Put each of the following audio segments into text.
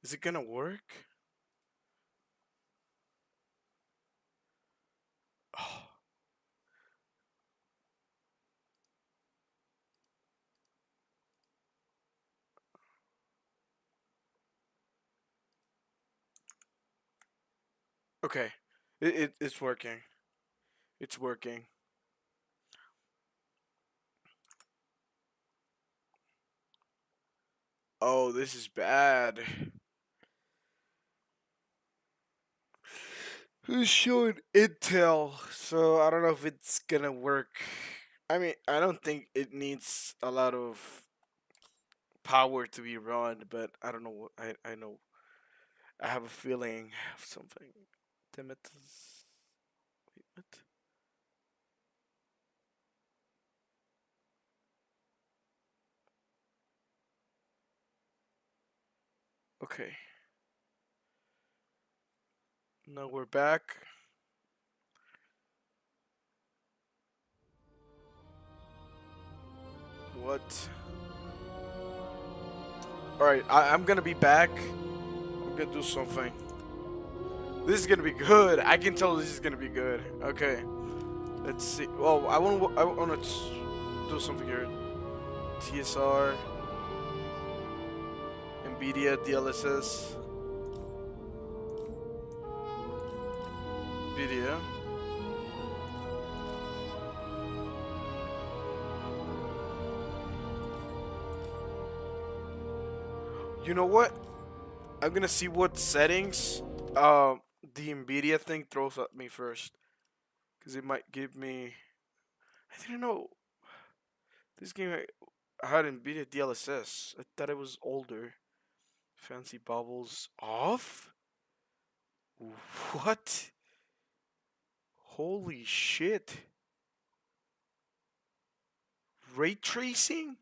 Is it gonna work? Oh. Okay. It's working. It's working. Oh, this is bad. Who's showing Intel? So I don't know if it's gonna work. I mean, I don't think it needs a lot of power to be run, but I don't know. I know. I have a feeling of something. Damn it. Wait, what? Okay. Now we're back. What? Alright, I'm gonna be back. I'm gonna do something. This is gonna be good. I can tell this is gonna be good. Okay. Let's see. Well, I want to do something here. TSR, NVIDIA DLSS, NVIDIA. You know what? I'm gonna see what settings the NVIDIA thing throws at me first, because it might give me. I didn't know this game had NVIDIA DLSS. I thought it was older. Fancy bubbles off? What? Holy shit. Ray tracing?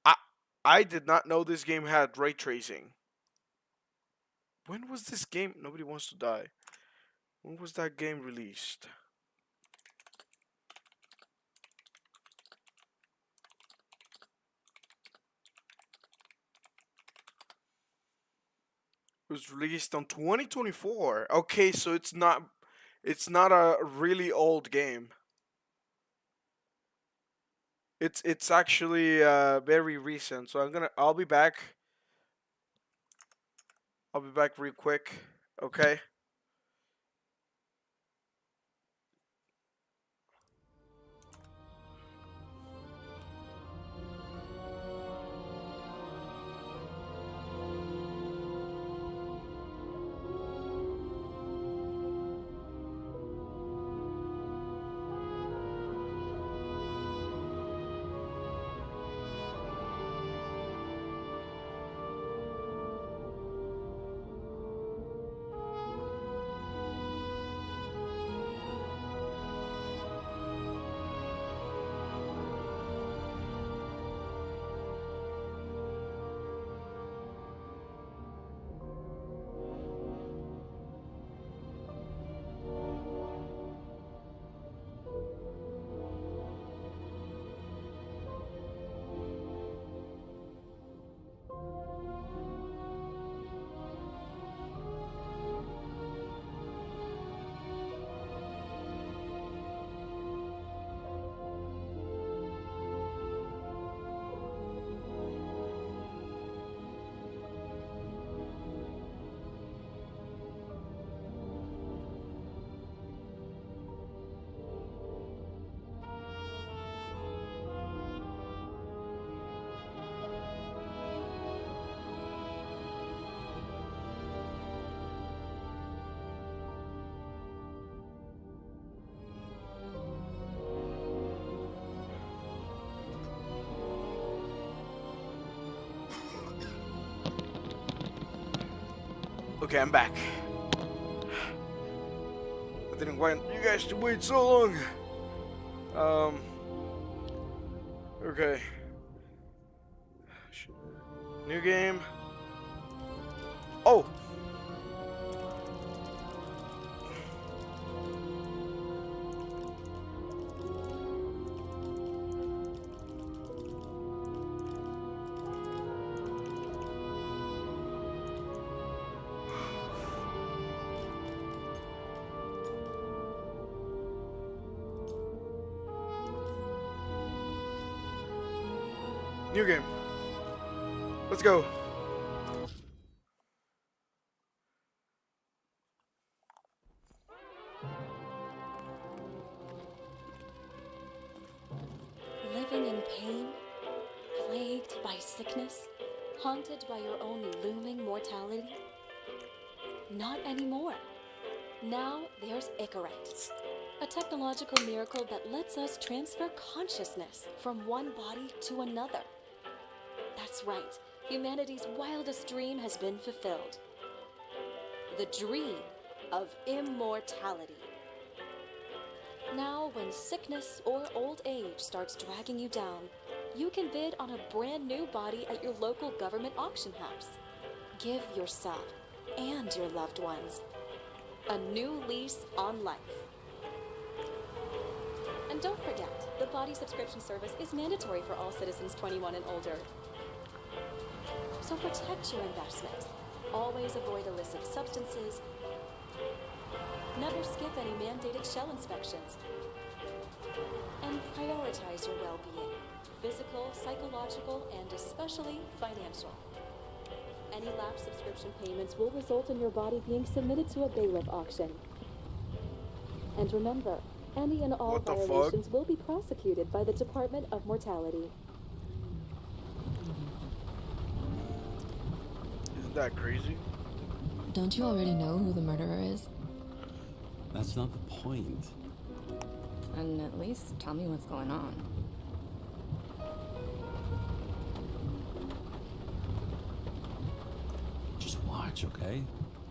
I I did not know this game had ray tracing. When was this game? Nobody wants to die. When was that game released? It was released on 2024. Okay, so it's not a really old game. It's actually very recent. So I'll be back. I'll be back real quick. Okay. Okay, I'm back. I didn't want you guys to wait so long. Um. Okay. New game. Oh. New game. Let's go. Living in pain, plagued by sickness, haunted by your own looming mortality? Not anymore. Now there's Icarite, a technological miracle that lets us transfer consciousness from one body to another. That's right, humanity's wildest dream has been fulfilled. The dream of immortality. Now, when sickness or old age starts dragging you down, you can bid on a brand new body at your local government auction house. Give yourself and your loved ones a new lease on life. And don't forget, the body subscription service is mandatory for all citizens 21 and older. So protect your investment. Always avoid illicit substances. Never skip any mandated shell inspections. And prioritize your well-being, physical, psychological, and especially financial. Any lapsed subscription payments will result in your body being submitted to a bailiff auction. And remember, any and all violations will be prosecuted by the Department of Mortality. Isn't that crazy? Don't you already know who the murderer is? That's not the point. And at least tell me what's going on. Just watch, okay?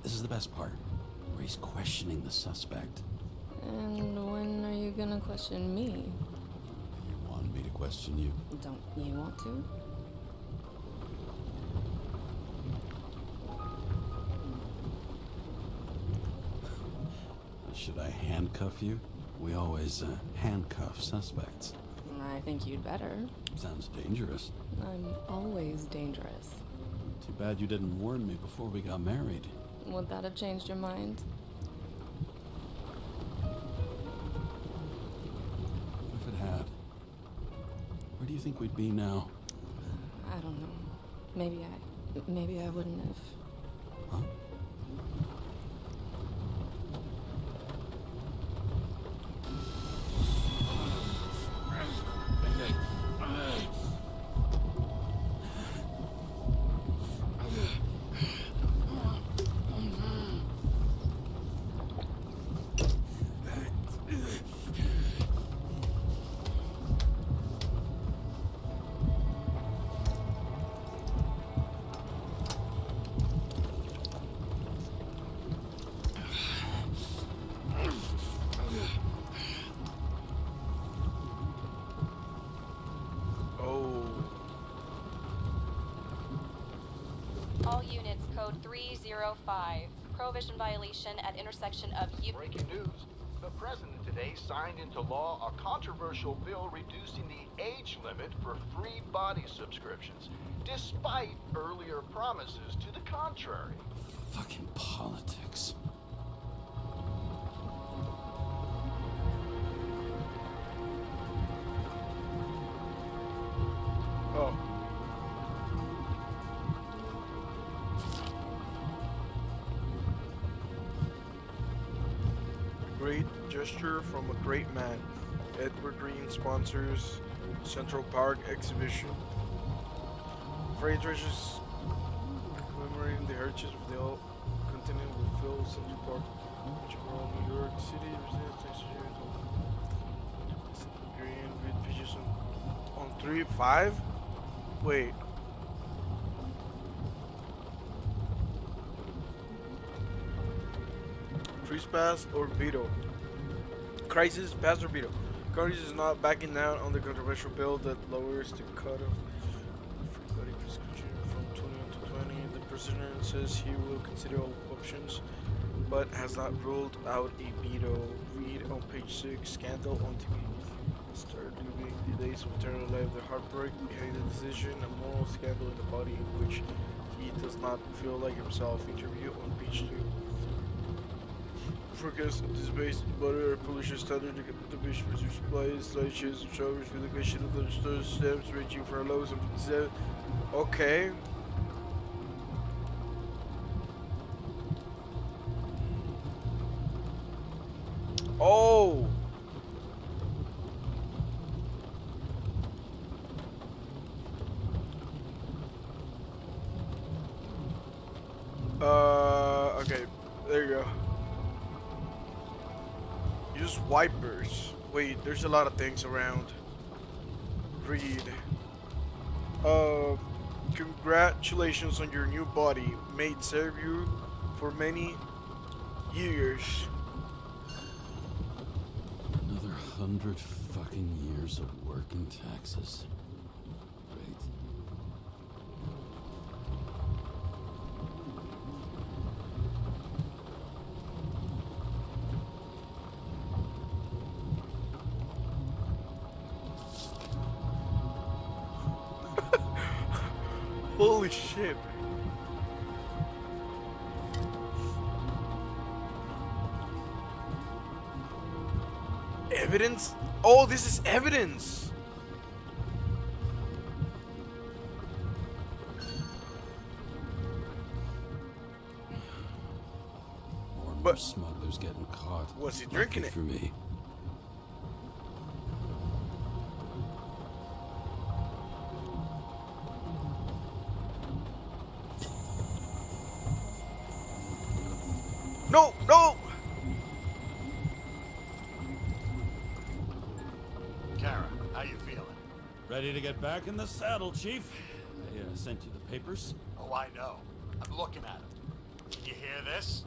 This is the best part, where he's questioning the suspect. And when are you gonna question me? You want me to question you? Don't you want to? Should I handcuff you? We always handcuff suspects. I think you'd better. Sounds dangerous. I'm always dangerous. Too bad you didn't warn me before we got married. Would that have changed your mind? What if it had? Where do you think we'd be now? I don't know. Maybe I wouldn't have. Huh? All units, code 305. Prohibition violation at intersection of Breaking news. The president today signed into law a controversial bill reducing the age limit for free body subscriptions, despite earlier promises to the contrary. Fucking politics. Oh. Great gesture from a great man. Edward Green sponsors Central Park exhibition. Freightrages commemorating the heritage of the all continuing with Phil Central Park, which for New York City residents Green with pictures on 3-5. Wait. Freeze pass or veto. Crisis pass or veto. Congress is not backing down on the controversial bill that lowers the cutoff for body prescription from 21 to 20. The president says he will consider all options, but has not ruled out a veto. Read on page 6. Scandal on TV. Start living the days of eternal life. The heartbreak behind the decision. A moral scandal in the body in which he does not feel like himself. Interview on page 2. forecast is based on air pollution standard the beach produce supplies, slight shades of showers with the question of the storage steps ranging from lows of 57. Okay. Oh. Okay, there you go. Use wipers. Wait, there's a lot of things around. Read. Congratulations on your new body. May it serve you for many years. Another 100 fucking years of work and taxes. Great. Holy shit. Evidence? Oh, this is evidence. More and more But- smugglers getting caught. Was he drinking Lucky it? for me. No, no. Kara, how you feeling? Ready to get back in the saddle, Chief? I sent you the papers. Oh, I know. I'm looking at them. You hear this?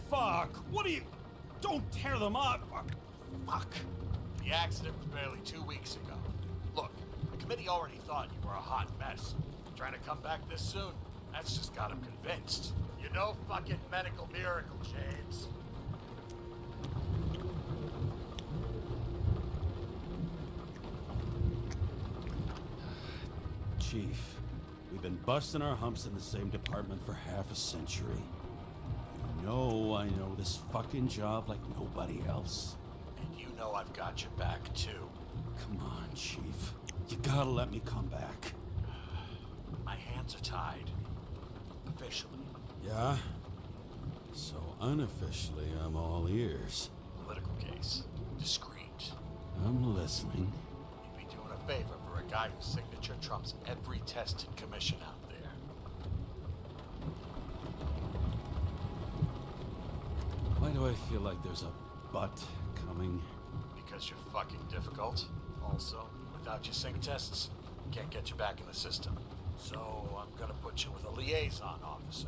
Fuck! What are you... Don't tear them up! Fuck! The accident was barely 2 weeks ago. Look, the committee already thought you were a hot mess. Trying to come back this soon, that's just got them convinced. You know fucking medical miracle, James. Chief, we've been busting our humps in the same department for half a century. I know this fucking job like nobody else. And you know I've got your back, too. Come on, Chief. You gotta let me come back. My hands are tied. Officially. Yeah? So unofficially, I'm all ears. Political case. Discreet. I'm listening. You'd be doing a favor for a guy whose signature trumps every test and commission out there. Why do I feel like there's a but coming? Because you're fucking difficult. Also, without your sync tests, can't get you back in the system. So I'm gonna put you with a liaison officer.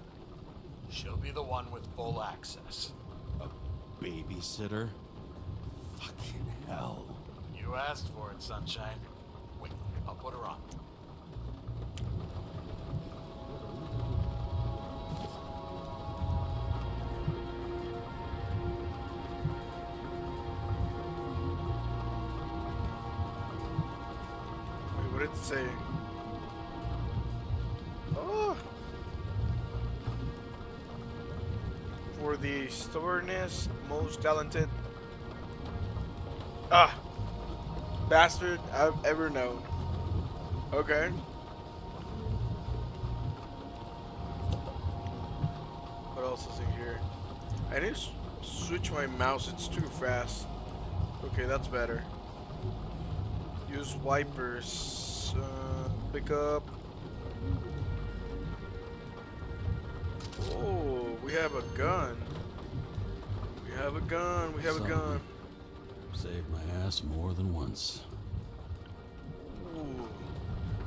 She'll be the one with full access. A babysitter? Fucking hell. You asked for it, Sunshine. Wait, I'll put her on. Wait, what did it say? Oh. For the stubbornest, most talented bastard I've ever known. Okay. What else is in here? I need to switch my mouse, it's too fast. Okay, that's better. Use wipers. Pick up. Oh, we have a gun. We have a gun. We have a gun. Saved my ass more than once. Ooh.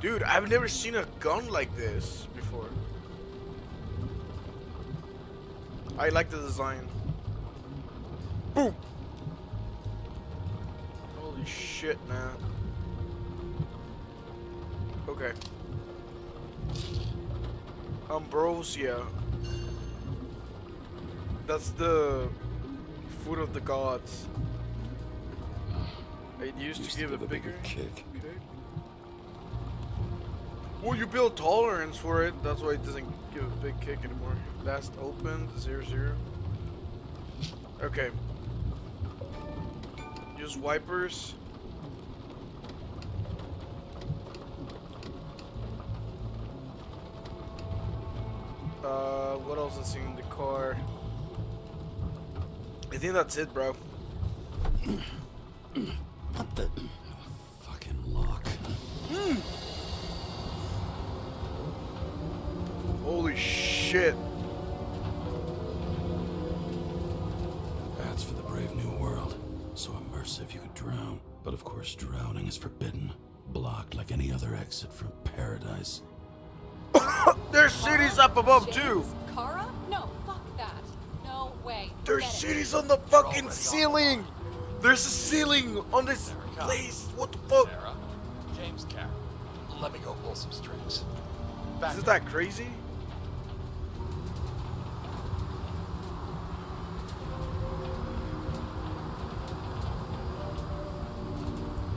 Dude, I've never seen a gun like this before. I like the design. Boom! Holy shit, man. Okay. Ambrosia. That's the food of the gods. It used to give a bigger kick. Okay. Well, you build tolerance for it. That's why it doesn't give a big kick anymore. Last opened 0-0. Okay. Use wipers. What else is in the car? I think that's it, bro. What the fucking lock? Holy shit. That's for the brave new world. So immersive you could drown. But of course drowning is forbidden. Blocked like any other exit from paradise. There's cities up above too. James? Kara? No, fuck that. No way. There's Forget it. cities on the fucking ceiling. There's a ceiling on this place. What the fuck? Sarah, James Karen, let me go pull some strings. Isn't that crazy?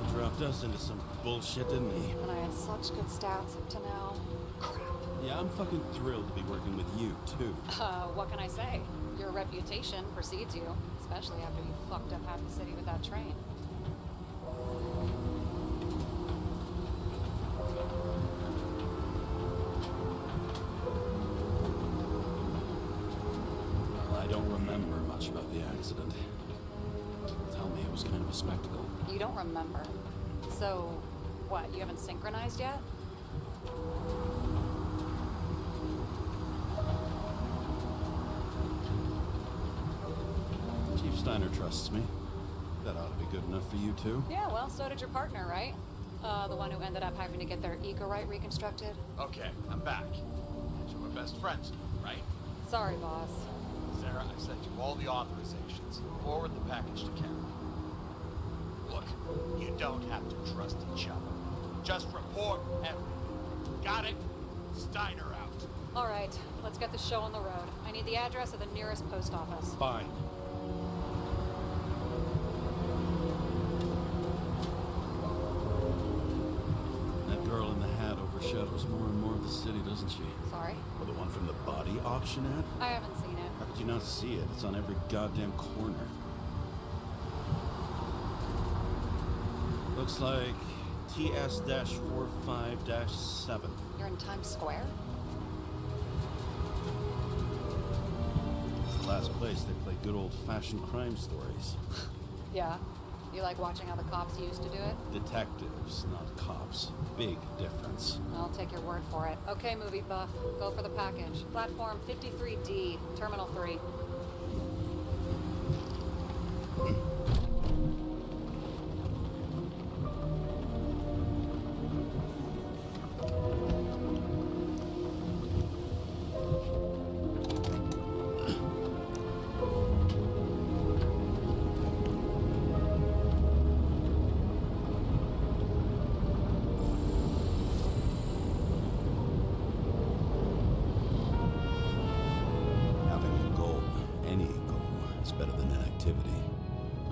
He dropped us into some bullshit, didn't he? And I had such good stats up to now. Yeah, I'm fucking thrilled to be working with you, too. What can I say? Your reputation precedes you, especially after you fucked up half the city with that train. Well, I don't remember much about the accident. Tell me it was kind of a spectacle. You don't remember. So, what, you haven't synchronized yet? Chief Steiner trusts me. That ought to be good enough for you, too. Yeah, well, so did your partner, right? The one who ended up having to get their ego right reconstructed. Okay, I'm back. So we're best friends, right? Sorry, boss. Sarah, I sent you all the authorizations. Forward the package to Karen. Look, you don't have to trust each other. Just report everything. Got it? Steiner out. All right, let's get the show on the road. I need the address of the nearest post office. Fine. That girl in the hat overshadows more and more of the city, doesn't she? Sorry? Or the one from the body auction ad? I haven't seen it. How could you not see it? It's on every goddamn corner. Looks like TS-45-7. You're in Times Square? It's the last place they play good old-fashioned crime stories. Yeah. You like watching how the cops used to do it? Detectives, not cops. Big difference. I'll take your word for it. Okay, movie buff. Go for the package. Platform 53D, Terminal 3. Having a goal, any goal, is better than inactivity.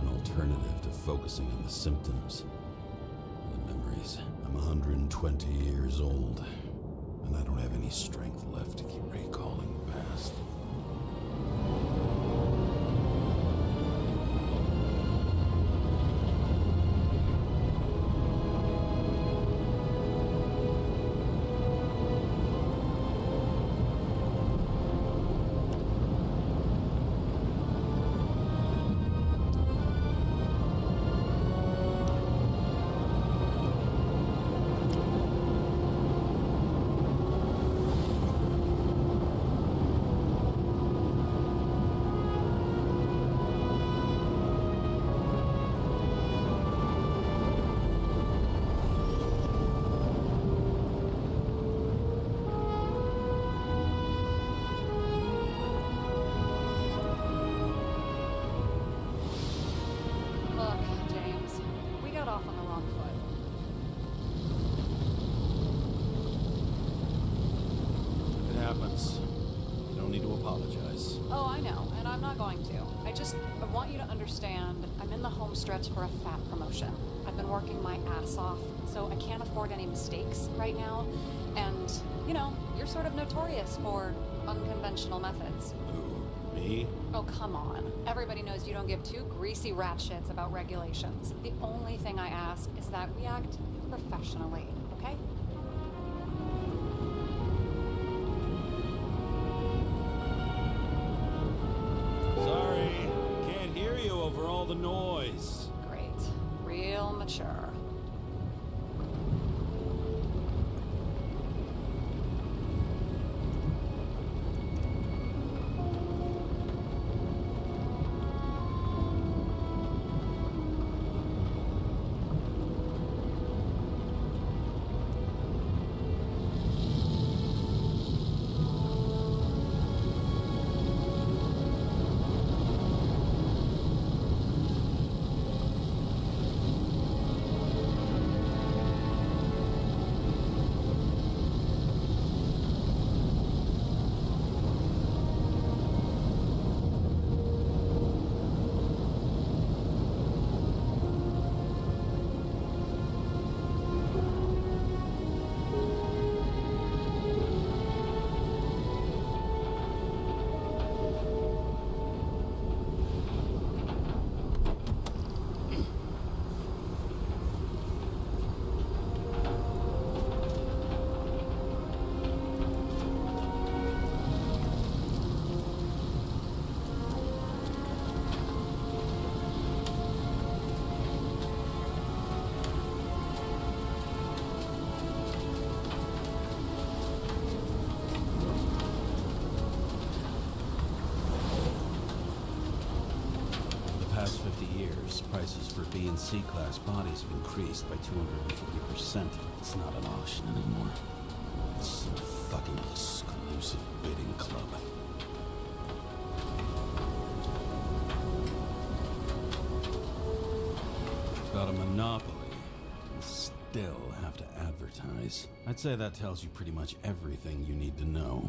An alternative to focusing on the symptoms. The memories. I'm 120 years old, and I don't have any strength left to keep recalling the past. Look, James, we got off on the wrong foot. It happens. You don't need to apologize. Oh, I know, and I'm not going to. I want you to understand, I'm in the home stretch for a fat promotion. I've been working my ass off, so I can't afford any mistakes right now. And, you know, you're sort of notorious for unconventional methods. Who? Me? Oh, come on. Everybody knows you don't give two greasy rat shits about regulations. The only thing I ask is that we act professionally, okay? Sorry, can't hear you over all the noise. Great. Real mature. Past 50 years, prices for B and C class bodies have increased by 240%. It's not an auction anymore. It's some fucking exclusive bidding club. We've got a monopoly and still have to advertise. I'd say that tells you pretty much everything you need to know.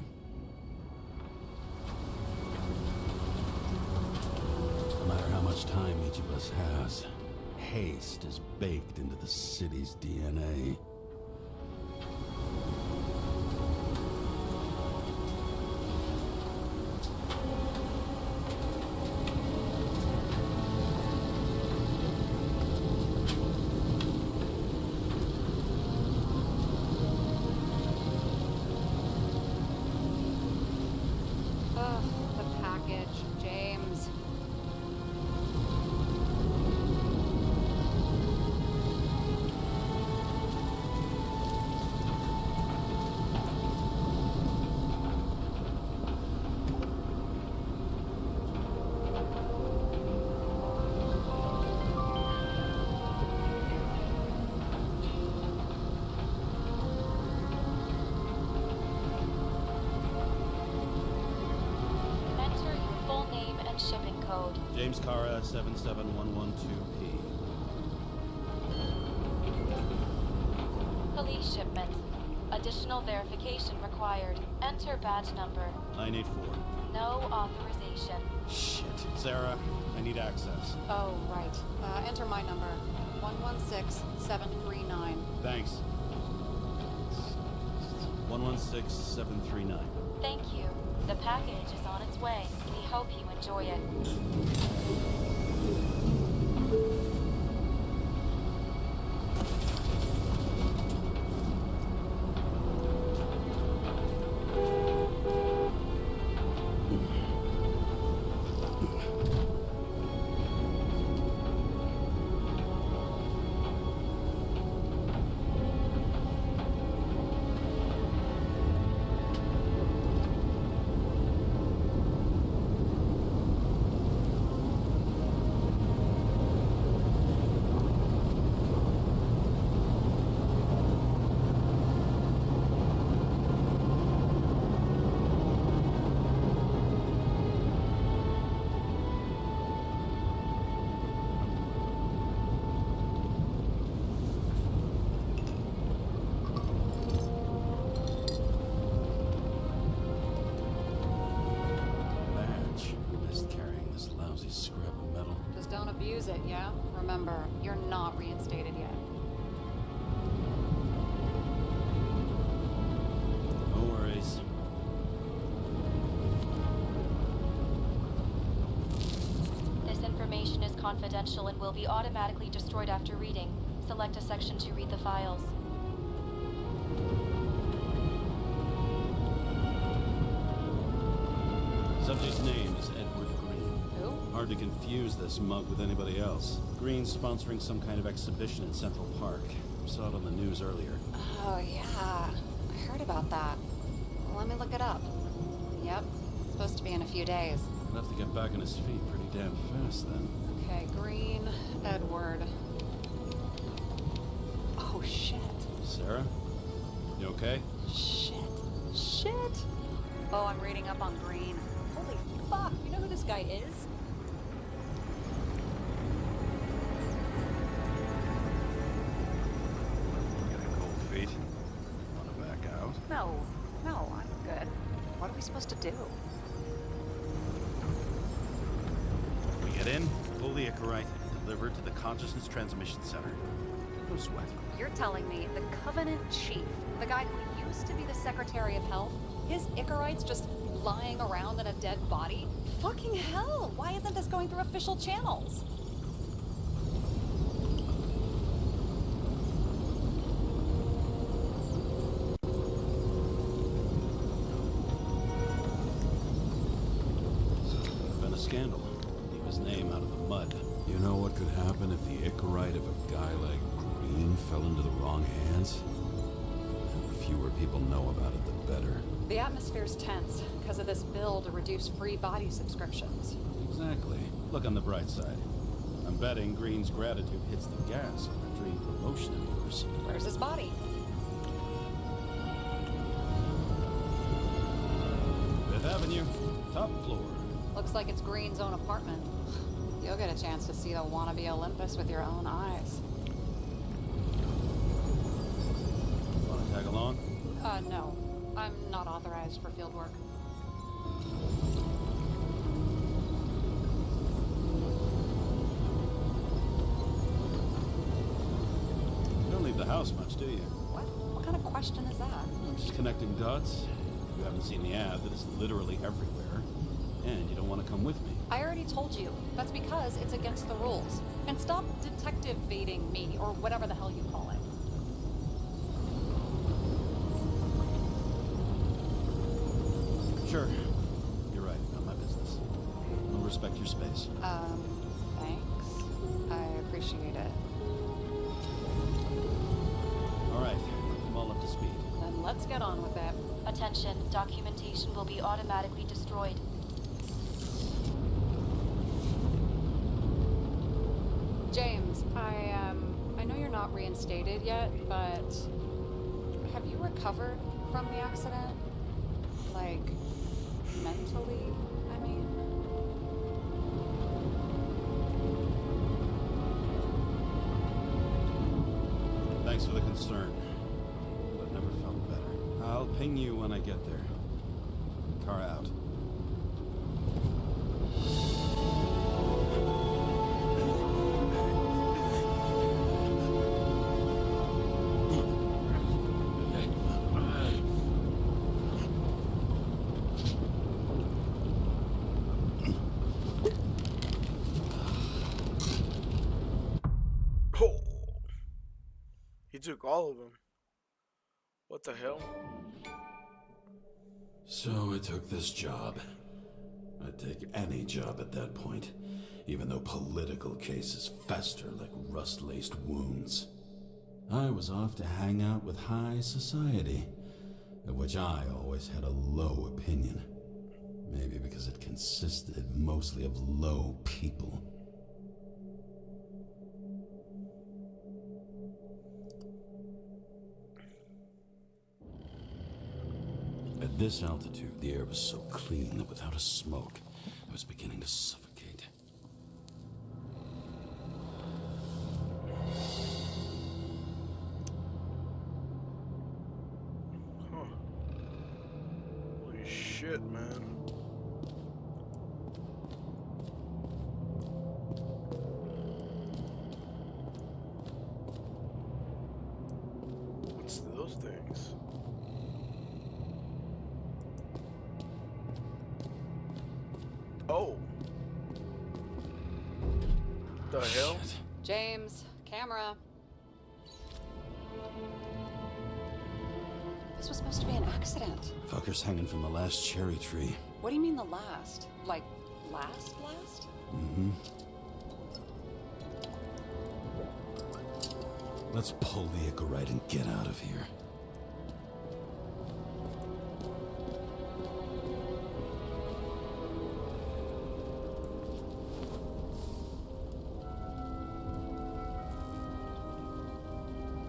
No matter how much time each of us has, haste is baked into the city's DNA. Ugh, the package. James. Enter your full name and shipping code. James Cara, 77112P. Police shipment. Additional verification required. Enter badge number. 984. No authorization. Shit. Sarah, I need access. Oh, right. Enter my number. 116739. Thanks. 116739. Thank you. The package is on its way. We hope you enjoy it. Don't abuse it, yeah? Remember, you're not reinstated yet. No worries. confidential and will be automatically destroyed after reading. Select a section to read the files. Subject's name is Edward Green. Who? Hard to confuse this mug with anybody else. Green's sponsoring some kind of exhibition in Central Park. Saw it on the news earlier. Oh, yeah. I heard about that. Let me look it up. Yep. Supposed to be in a few days. He'll have to get back on his feet pretty damn fast then. Okay, Green, Edward. Oh, shit. Sarah? You okay? Shit. Oh, I'm reading up on Green. Holy fuck, you know who this guy is? Getting cold feet. Want to back out? No, I'm good. What are we supposed to do? We get in, pull the Icarite, and deliver it to the Consciousness Transmission Center. No sweat. You're telling me the Covenant Chief, the guy who used to be the Secretary of Health, his Icarite's just lying around in a dead body? Fucking hell! Why isn't this going through official channels? Been a scandal. Leave his name out of the mud. You know what could happen if the Icarite of a guy like Green fell into the wrong hands? The fewer people know about it, the better. The atmosphere's tense because of this bill to reduce free body subscriptions. Exactly. Look on the bright side. I'm betting Green's gratitude hits the gas on that dream promotion of yours. Where's his body? Fifth Avenue, top floor. Looks like it's Green's own apartment. You'll get a chance to see the wannabe Olympus with your own eyes. Want to tag along? No. I'm not authorized for field work. You don't leave the house much, do you? What? What kind of question is that? I'm just connecting dots. You haven't seen the ad that is literally everywhere. And you don't want to come with me. I already told you. That's because it's against the rules. And stop detective-vating me, or whatever the hell you call it. Sure. You're right. Not my business. I'll respect your space. Thanks. I appreciate it. All right. I'm all up to speed. Then let's get on with it. Attention, documentation will be automatically destroyed. James, I know you're not reinstated yet, but have you recovered from the accident? Like, mentally, I mean? Thanks for the concern. But I've never felt better. I'll ping you when I get there. Car out. Oh, he took all of them. What the hell? So I took this job. I'd take any job at that point, even though political cases fester like rust-laced wounds. I was off to hang out with high society, of which I always had a low opinion. Maybe because it consisted mostly of low people. At this altitude, the air was so clean that without a smoke, I was beginning to suffocate. Huh. Holy shit, man. What's those things? Oh. The hell? Shit. James, camera. This was supposed to be an accident. Fucker's hanging from the last cherry tree. What do you mean the last? Like, last? Mm-hmm. Let's pull the Icarite and get out of here.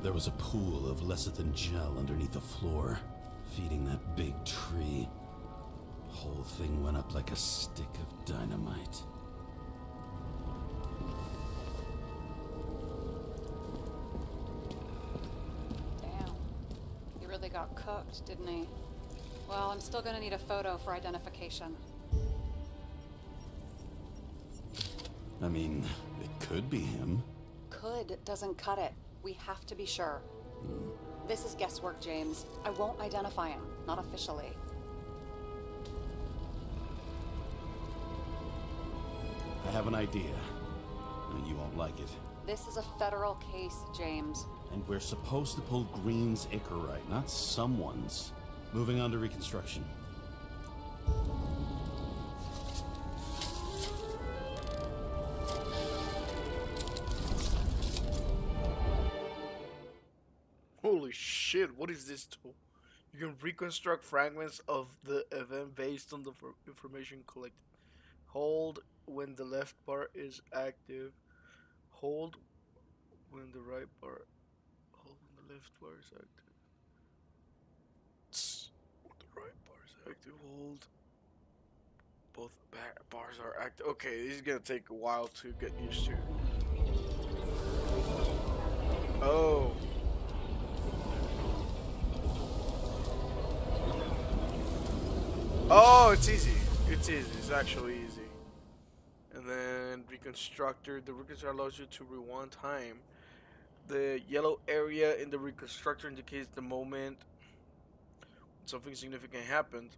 There was a pool of lecithin gel underneath the floor, feeding that big tree. Whole thing went up like a stick of dynamite. Damn. He really got cooked, didn't he? Well, I'm still gonna need a photo for identification. I mean, it could be him. Could doesn't cut it. We have to be sure. This is guesswork, James. I won't identify him. Not officially. I have an idea. You won't like it. This is a federal case, James. And we're supposed to pull Green's Icarite, not someone's. Moving on to reconstruction. Holy shit, what is this tool? You can reconstruct fragments of the event based on the information collected. Hold when the left bar is active. Hold when the right bar. Hold when the left bar is active. When the right bar is active. Hold. Both bars are active. Okay, this is gonna take a while to get used to. Oh. Oh, it's easy. It's easy. It's actually easy. And then reconstructor. The reconstructor allows you to rewind time. The yellow area in the reconstructor indicates the moment something significant happened.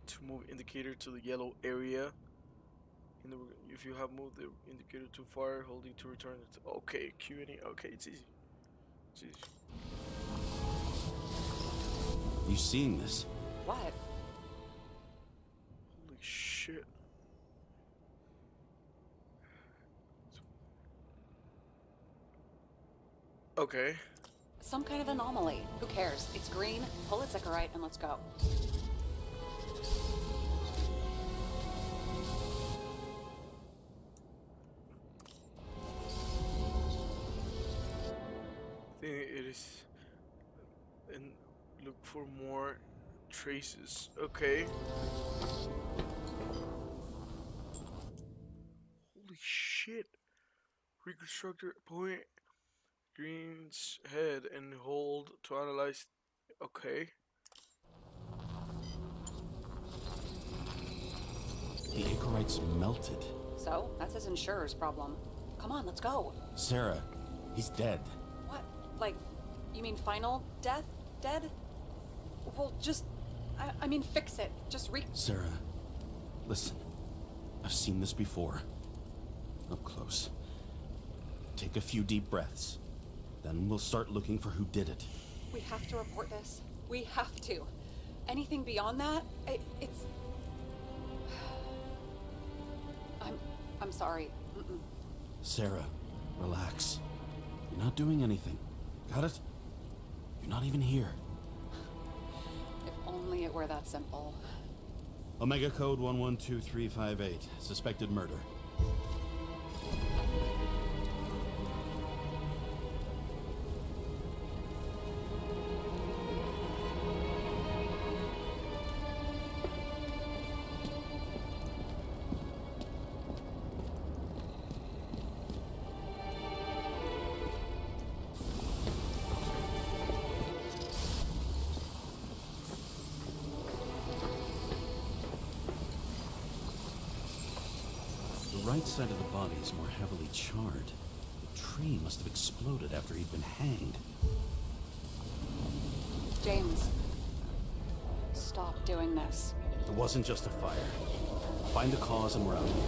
To move indicator to the yellow area. If you have moved the indicator too far, holding to return it. Okay, Q&A. Okay, it's easy. It's easy. You seeing this? What? Holy shit. Okay. Some kind of anomaly. Who cares? It's green. Pull its Icarite and let's go. I think it is. And look for more traces. Okay. Holy shit. Reconstructor point Green's head and hold to analyze. Okay. The Icarite's melted. So, that's his insurer's problem. Come on, let's go. Sarah, he's dead. What? Like, you mean final death? Dead? Well, just... I mean, fix it. Just Sarah, listen. I've seen this before. Up close. Take a few deep breaths. Then we'll start looking for who did it. We have to report this. We have to. Anything beyond that, it's... I'm sorry. Mm-mm. Sarah, relax. You're not doing anything. Got it? You're not even here. If only it were that simple. Omega code 112358. Suspected murder. The right side of the body is more heavily charred. The tree must have exploded after he'd been hanged. James, stop doing this. It wasn't just a fire. Find the cause and we're out of here.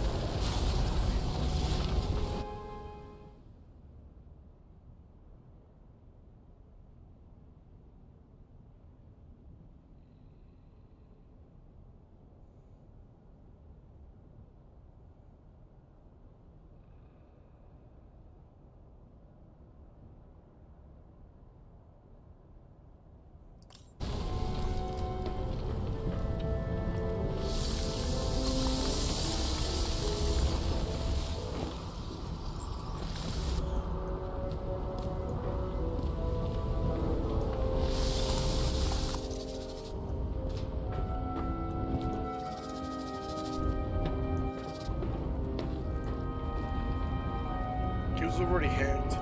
already hanged.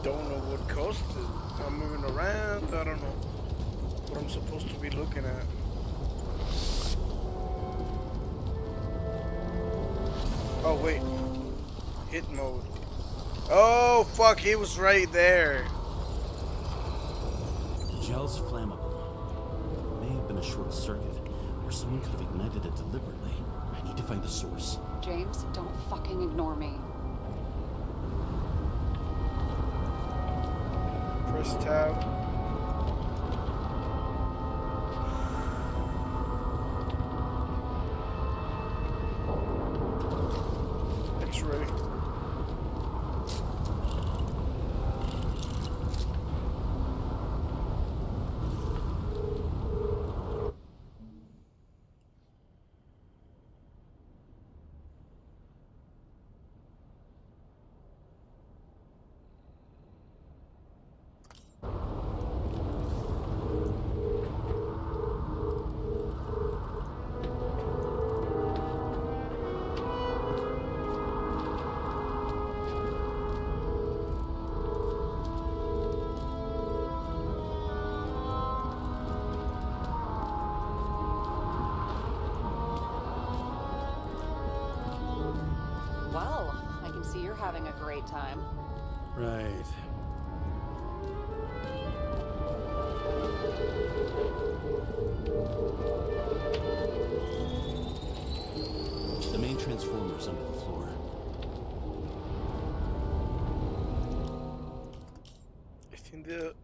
Don't know what caused it. I'm moving around. I don't know what I'm supposed to be looking at. Oh wait, hit mode. Oh fuck, he was right there. The gel's flammable. It may have been a short circuit, or someone could have ignited it deliberately. I need to find the source. James, don't fucking ignore me. Press tab. X-ray. Well, I can see you're having a great time. Right. The main transformer's under the floor. I think the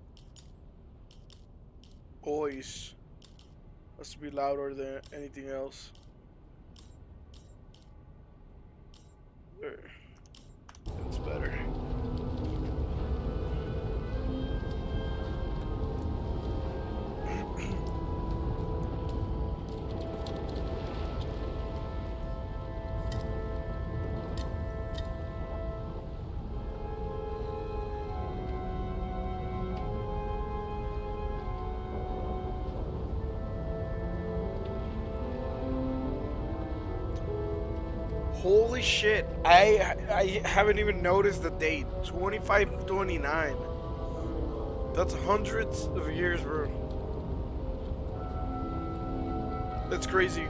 voice must be louder than anything else. That's better. Holy shit! I haven't even noticed the date. 2529. That's hundreds of years, bro. That's crazy.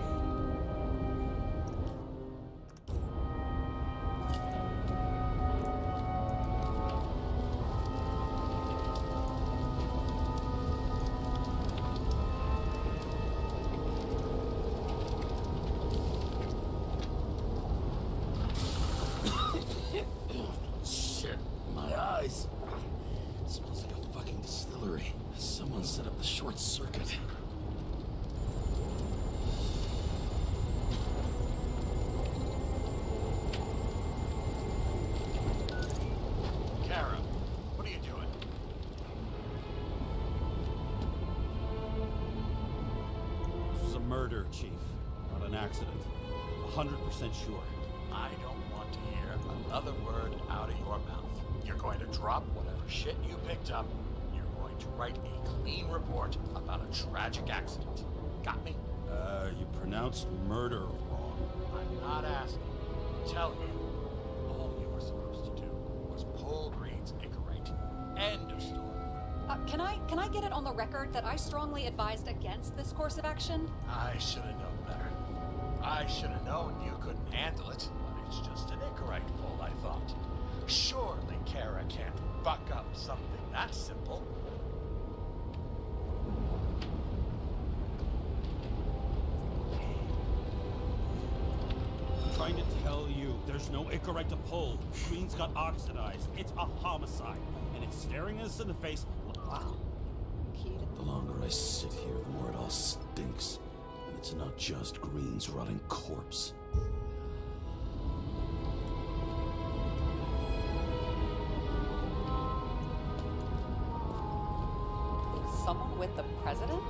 Shit, my eyes. Smells like a fucking distillery. Someone set up the short circuit. Kara, what are you doing? This was a murder, Chief. Not an accident. 100% sure. I don't want to hear another word out of your mouth. You're going to drop whatever shit you picked up. You're going to write a clean report about a tragic accident. Got me? You pronounced murder wrong. I'm not asking. I'm telling you. All you were supposed to do was pull Green's Icarite. End of story. Can I get it on the record that I strongly advised against this course of action? I should have known better. I should have known you couldn't handle it, but it's just an Icarite pull, I thought. Surely Kara can't buck up something that simple. I'm trying to tell you, there's no Icarite to pull. Green's got oxidized. It's a homicide. And it's staring us in the face. Wow. The longer I sit here, the more it all stinks. And it's not just Green's rotting corpse. Someone with the president?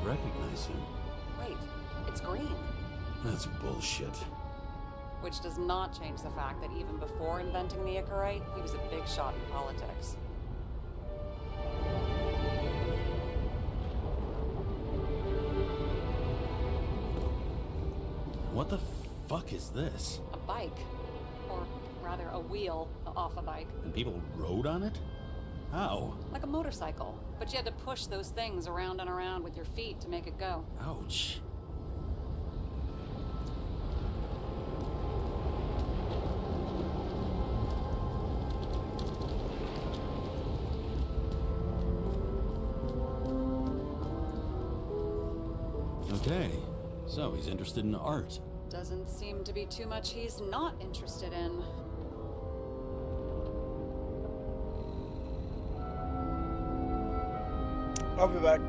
I recognize him. Wait, it's Green. That's bullshit. Which does not change the fact that even before inventing the Icarite, he was a big shot in politics. What the fuck is this? A bike. Or rather, a wheel off a bike. And people rode on it? How? Like a motorcycle. But you had to push those things around and around with your feet to make it go. Ouch. Okay, so he's interested in art. Doesn't seem to be too much he's not interested in. I'll be back.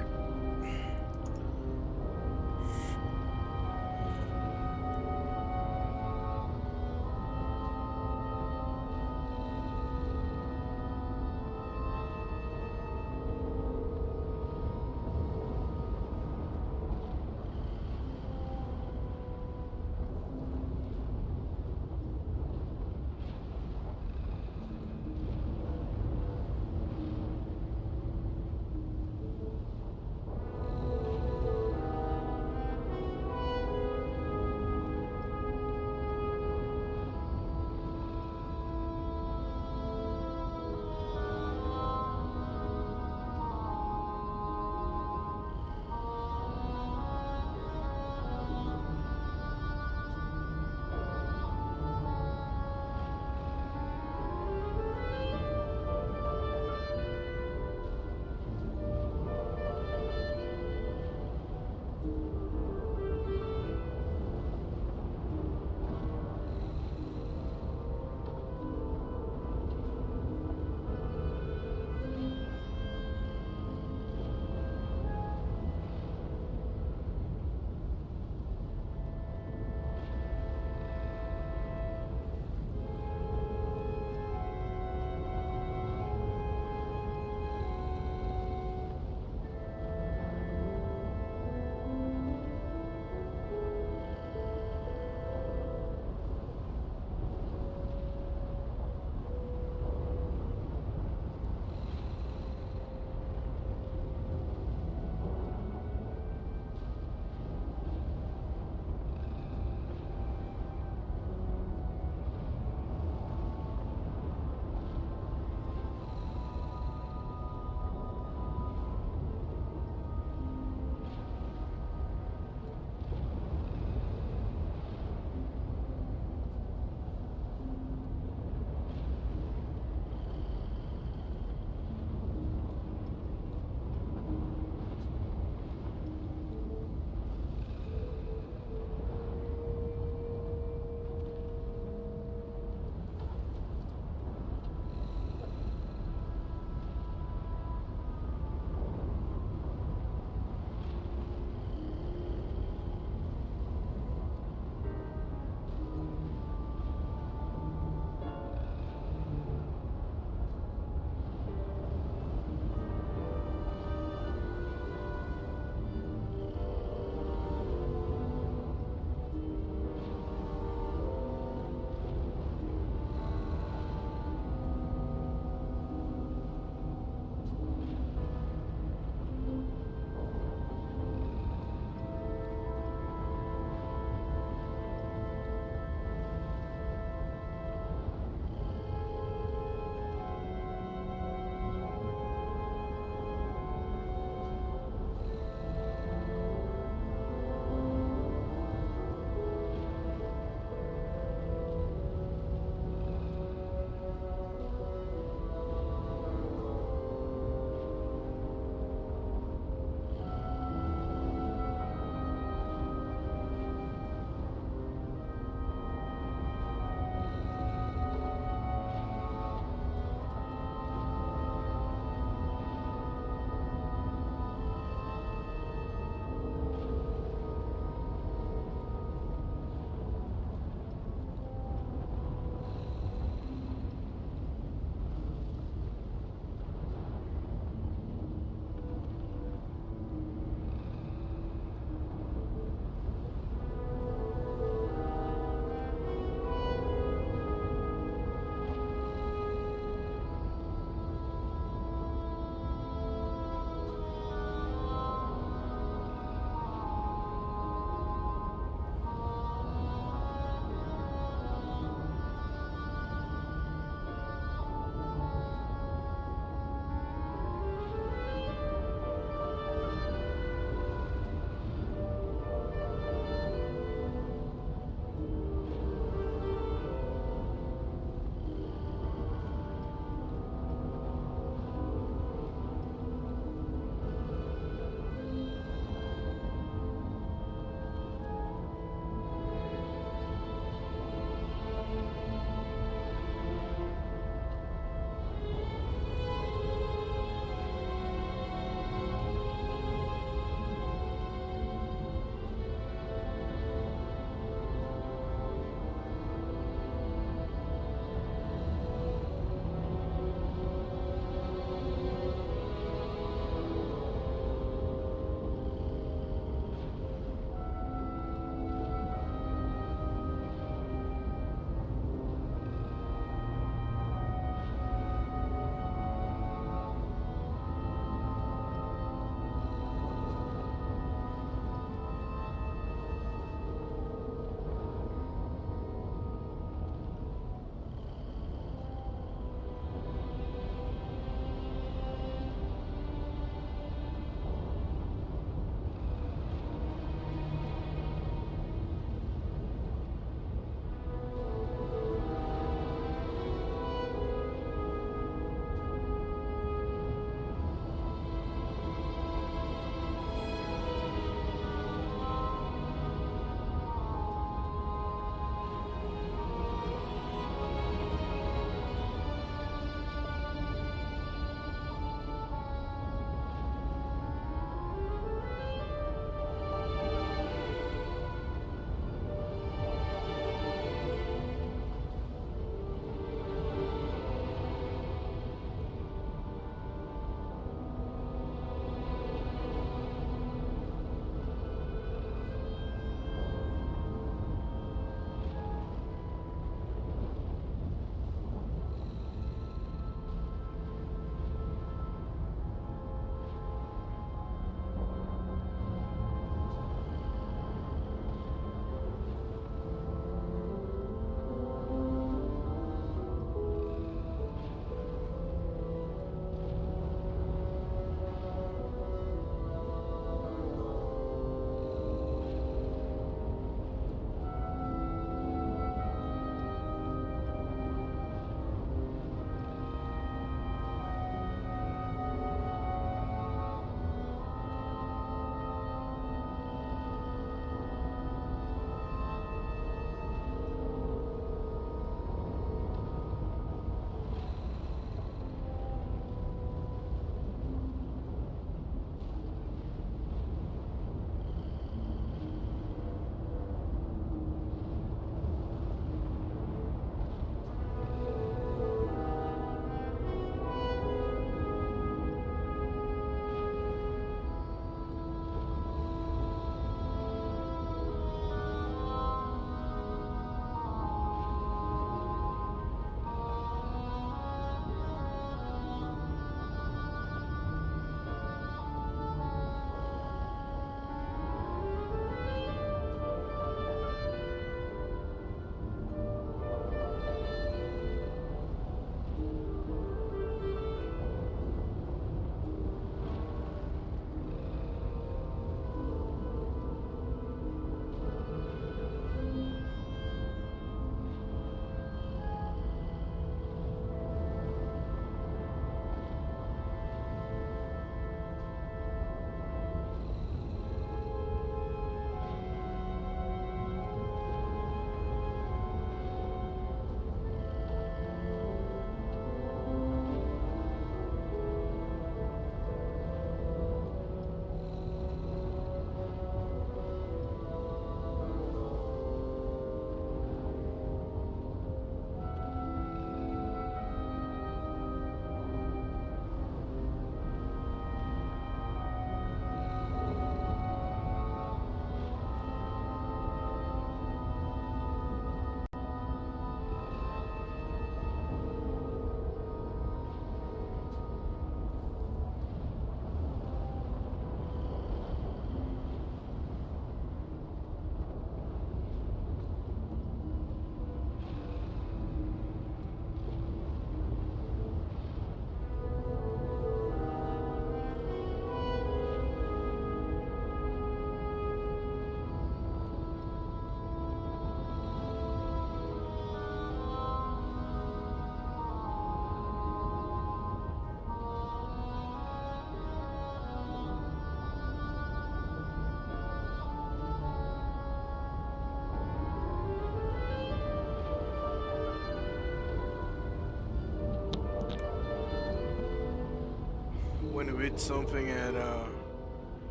went to eat something and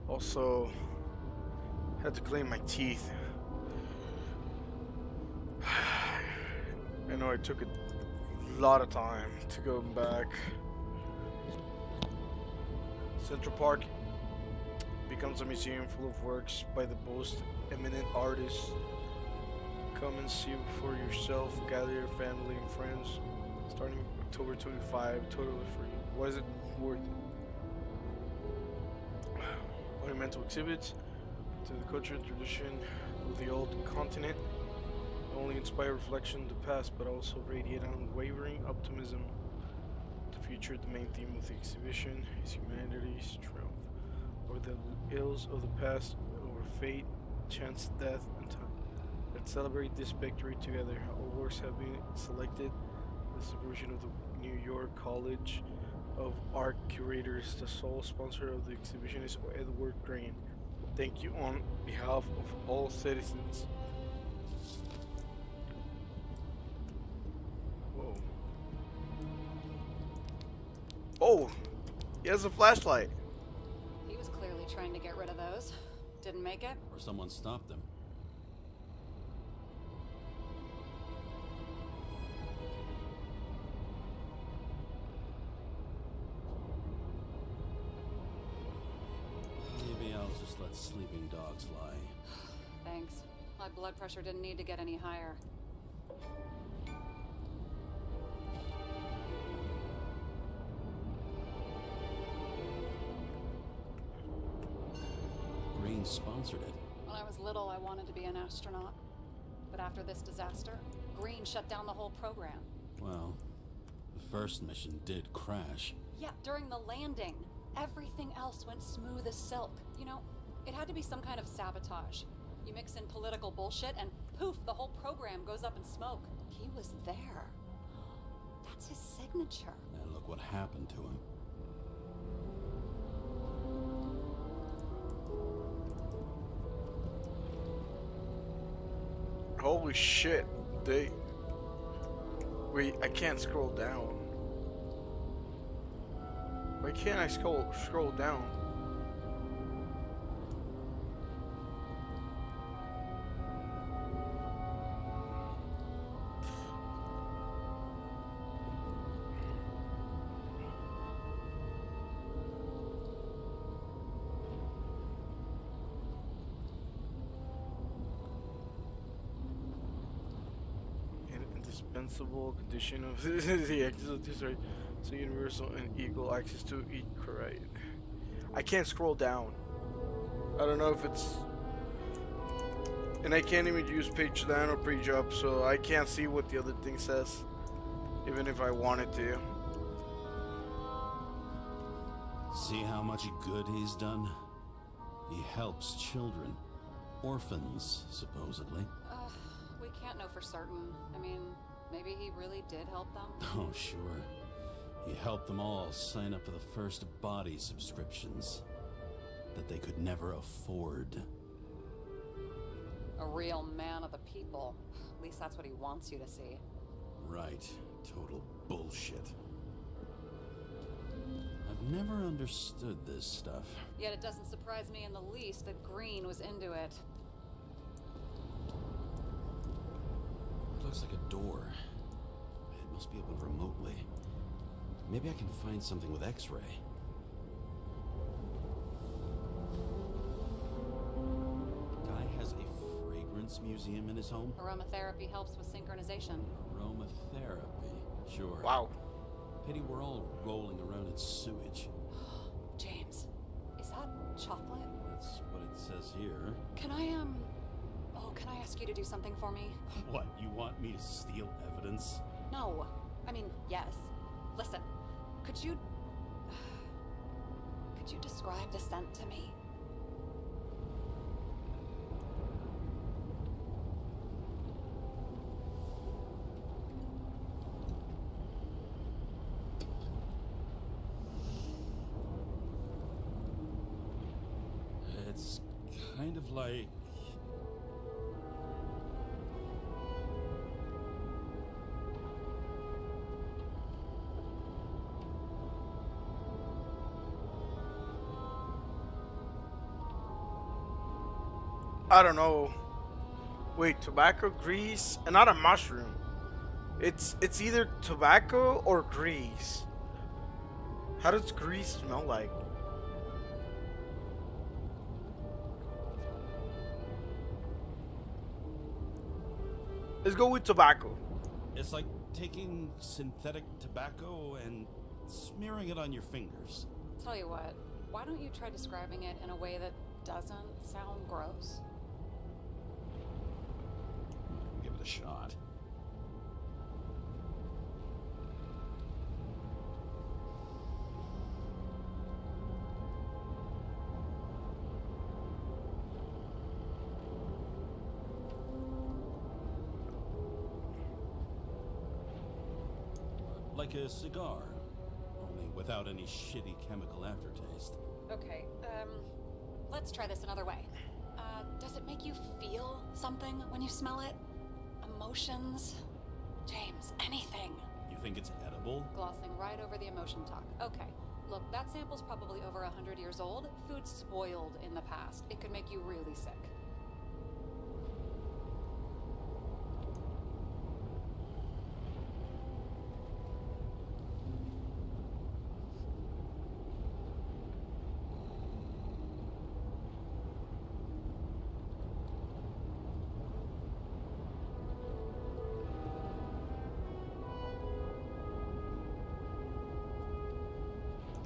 also had to clean my teeth. I know it took a lot of time to go back. Central Park becomes a museum full of works by the most eminent artists. Come and see for yourself. Gather your family and friends. Starting October 25, totally free. What is it worth? Monumental exhibits to the culture and tradition of the old continent. Not only inspire reflection of the past, but also radiate unwavering optimism. The future, the main theme of the exhibition is humanity's triumph over the ills of the past, over fate, chance, death, and time. Let's celebrate this victory together. All works have been selected. This is a version of the New York College of Art Curators. The sole sponsor of the exhibition is Edward Green. Thank you on behalf of all citizens. Whoa. Oh, he has a flashlight. He was clearly trying to get rid of those. Didn't make it? Or someone stopped them. Maybe I'll just let sleeping dogs lie. Thanks. My blood pressure didn't need to get any higher. Green sponsored it. When I was little, I wanted to be an astronaut. But after this disaster, Green shut down the whole program. Well, the first mission did crash. Yeah, during the landing. Everything else went smooth as silk. You know, it had to be some kind of sabotage. You mix in political bullshit and poof, the whole program goes up in smoke. He was there. That's his signature. And look what happened to him. Holy shit. Wait, I can't scroll down. Why can't I scroll down? Indispensable condition of the access to so universal and equal access to each right. I can't scroll down. I don't know if it's, and I can't even use page down or page up, so I can't see what the other thing says, even if I wanted to. See how much good he's done? He helps children. Orphans, supposedly. We can't know for certain. I mean, maybe he really did help them. Oh, sure. He helped them all sign up for the first body subscriptions that they could never afford. A real man of the people. At least that's what he wants you to see. Right. Total bullshit. I've never understood this stuff. Yet it doesn't surprise me in the least that Green was into it. It looks like a door. It must be opened remotely. Maybe I can find something with X-ray. Guy has a fragrance museum in his home? Aromatherapy helps with synchronization. Aromatherapy, sure. Wow. Pity we're all rolling around in sewage. James, is that chocolate? That's what it says here. Can I ask you to do something for me? What, you want me to steal evidence? No. I mean, yes. Listen, could you describe the scent to me? It's kind of like... I don't know. Wait, tobacco, grease, and not a mushroom. It's either tobacco or grease. How does grease smell like? Let's go with tobacco. It's like taking synthetic tobacco and smearing it on your fingers. Tell you what, why don't you try describing it in a way that doesn't sound gross? Give it a shot. Like a cigar, only without any shitty chemical aftertaste. Okay, let's try this another way. Does it make you feel something when you smell it? Emotions? James, anything. You think it's edible? Glossing right over the emotion talk. Okay, look, that sample's probably over 100 years old. Food spoiled in the past. It could make you really sick.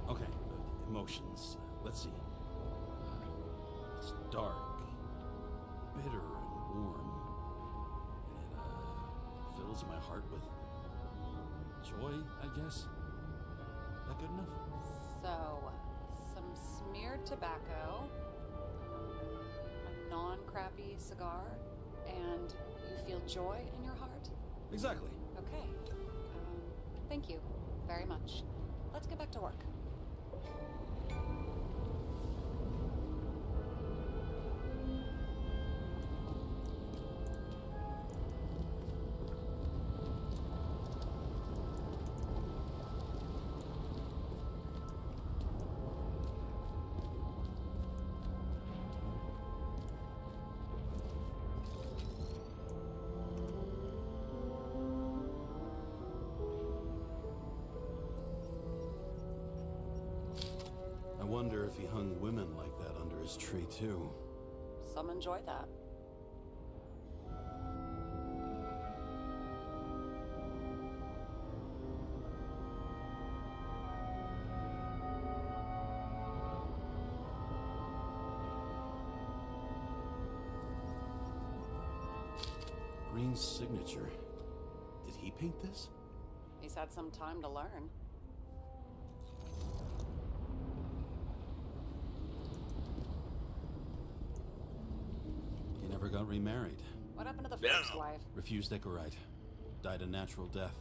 Okay, emotions. Let's see. It's dark, bitter, and warm. And it fills my heart with joy, I guess. That good enough? So, some smeared tobacco, a non-crappy cigar, and you feel joy in your heart? Exactly. Okay. Thank you very much. Let's get back to work. I wonder if he hung women like that under his tree, too. Some enjoy that. Green's signature. Did he paint this? He's had some time to learn. He never got remarried. What happened to the first wife? Refused Ecorite. Died a natural death.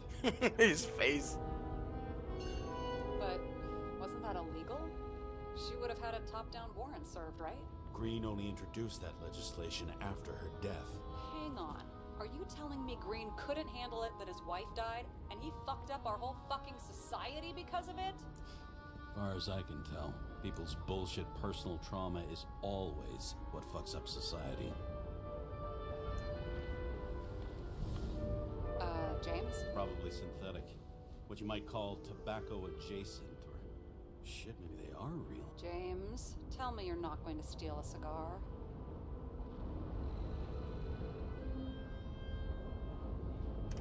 His face. But wasn't that illegal? She would have had a top-down warrant served, right? Green only introduced that legislation after her death. Hang on. Are you telling me Green couldn't handle it that his wife died, and he fucked up our whole fucking society because of it? As far as I can tell, people's bullshit personal trauma is always what fucks up society. James? Probably synthetic. What you might call tobacco adjacent, or shit, maybe they are real. James, tell me you're not going to steal a cigar.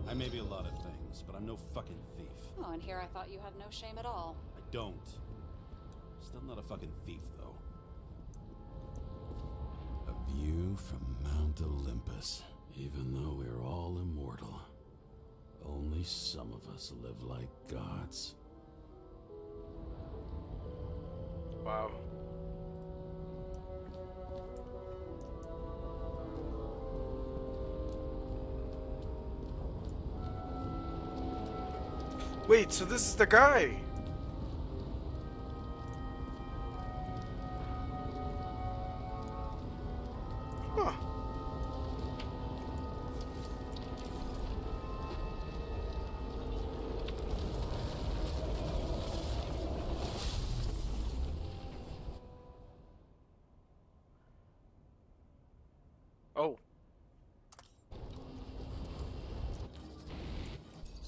I may be a lot of things, but I'm no fucking thief. Oh, and here I thought you had no shame at all. I don't. Still not a fucking thief, though. A view from Mount Olympus. Even though we're all immortal, only some of us live like gods. Wow. Wait, so this is the guy? Huh.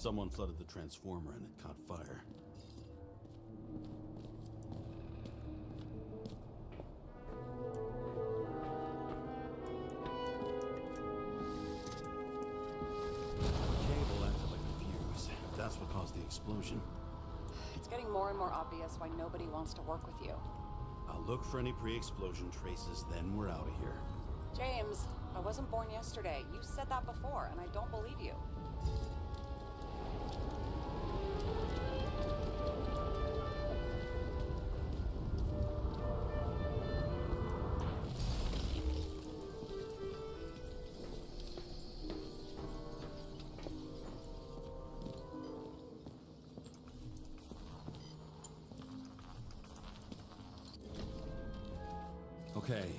Someone flooded the transformer and it caught fire. Cable acted like a fuse. That's what caused the explosion. It's getting more and more obvious why nobody wants to work with you. I'll look for any pre-explosion traces, then we're out of here. James, I wasn't born yesterday. You said that before, and I don't believe you. Okay,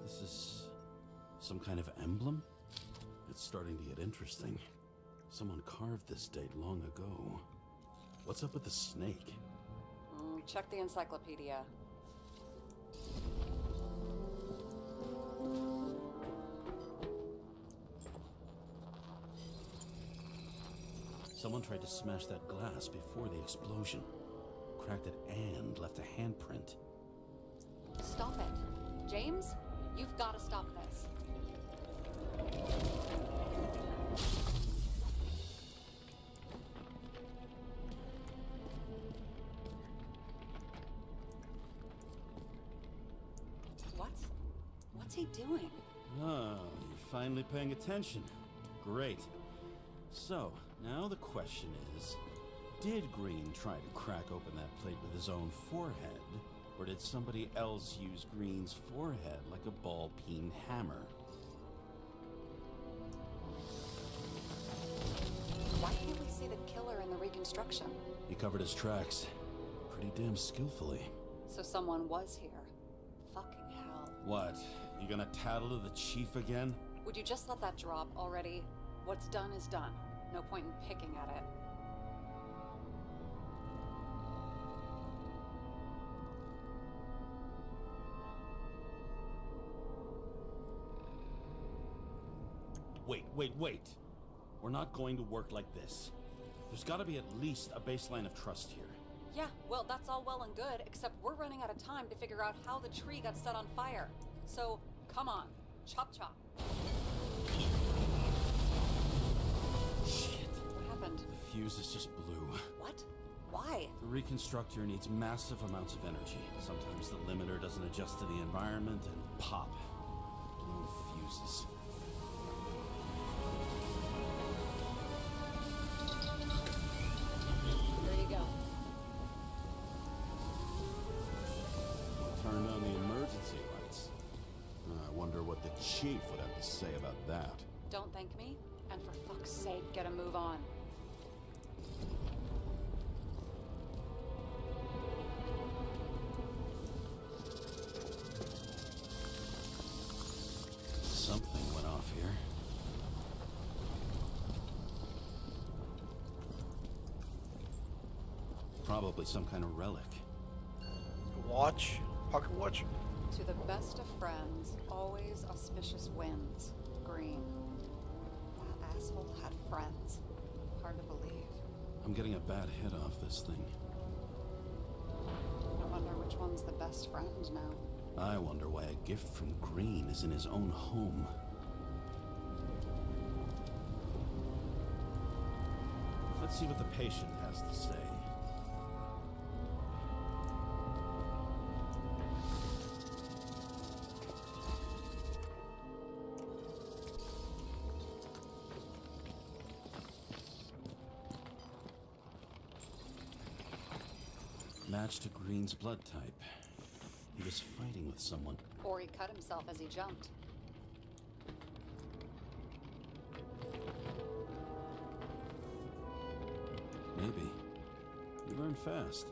this is some kind of emblem? It's starting to get interesting. Someone carved this date long ago. What's up with the snake? Check the encyclopedia. Someone tried to smash that glass before the explosion. Cracked it and left a handprint. Stop it. James, you've got to stop this. What's he doing? Oh, you're finally paying attention. Great. So, now the question is, did Green try to crack open that plate with his own forehead? Or did somebody else use Green's forehead like a ball-peen hammer? Why can't we see the killer in the reconstruction? He covered his tracks pretty damn skillfully. So someone was here. Fucking hell. What? You gonna tattle to the chief again? Would you just let that drop already? What's done is done. No point in picking at it. Wait. We're not going to work like this. There's gotta be at least a baseline of trust here. Yeah, well, that's all well and good, except we're running out of time to figure out how the tree got set on fire. So, come on. Chop chop. Shit. What happened? The fuses just blew. What? Why? The reconstructor needs massive amounts of energy. Sometimes the limiter doesn't adjust to the environment and pop. Blown fuses. There you go. Turned on the emergency lights. I wonder what the chief would have to say about that. Don't thank me, and for fuck's sake, get a move on. Something went off here. Probably some kind of relic. Watch? Pocket watch? To the best of friends, always auspicious wins. Green. That asshole had friends. Hard to believe. I'm getting a bad hit off this thing. I wonder which one's the best friend now. I wonder why a gift from Green is in his own home. Let's see what the patient has to say. Match to Green's blood type. He was fighting with someone. Or he cut himself as he jumped. Maybe. You learn fast.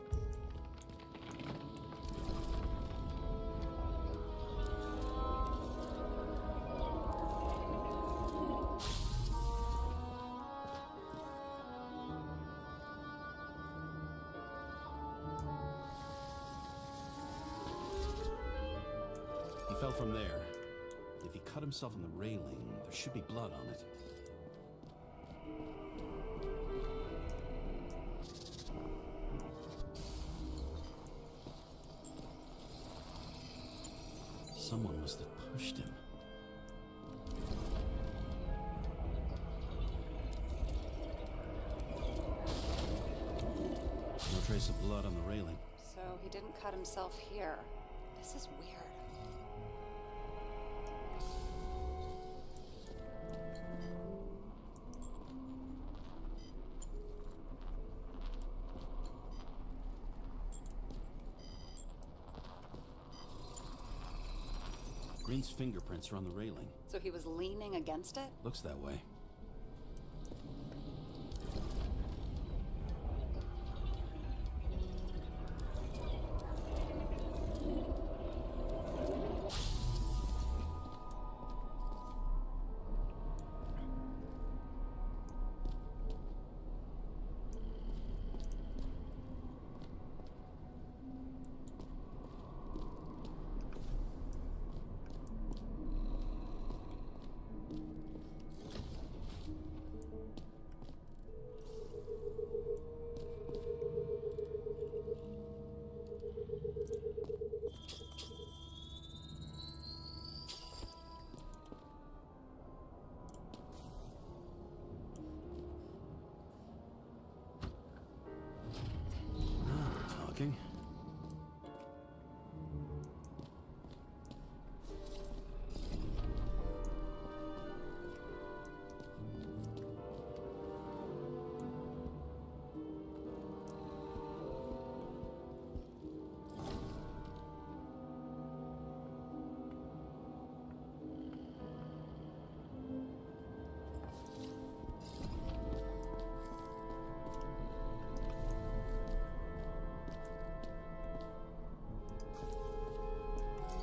He fell from there. If he cut himself on the railing, there should be blood on it. Someone must have pushed him. No trace of blood on the railing. So he didn't cut himself here. This is weird. Green's fingerprints are on the railing. So he was leaning against it? Looks that way. Talking.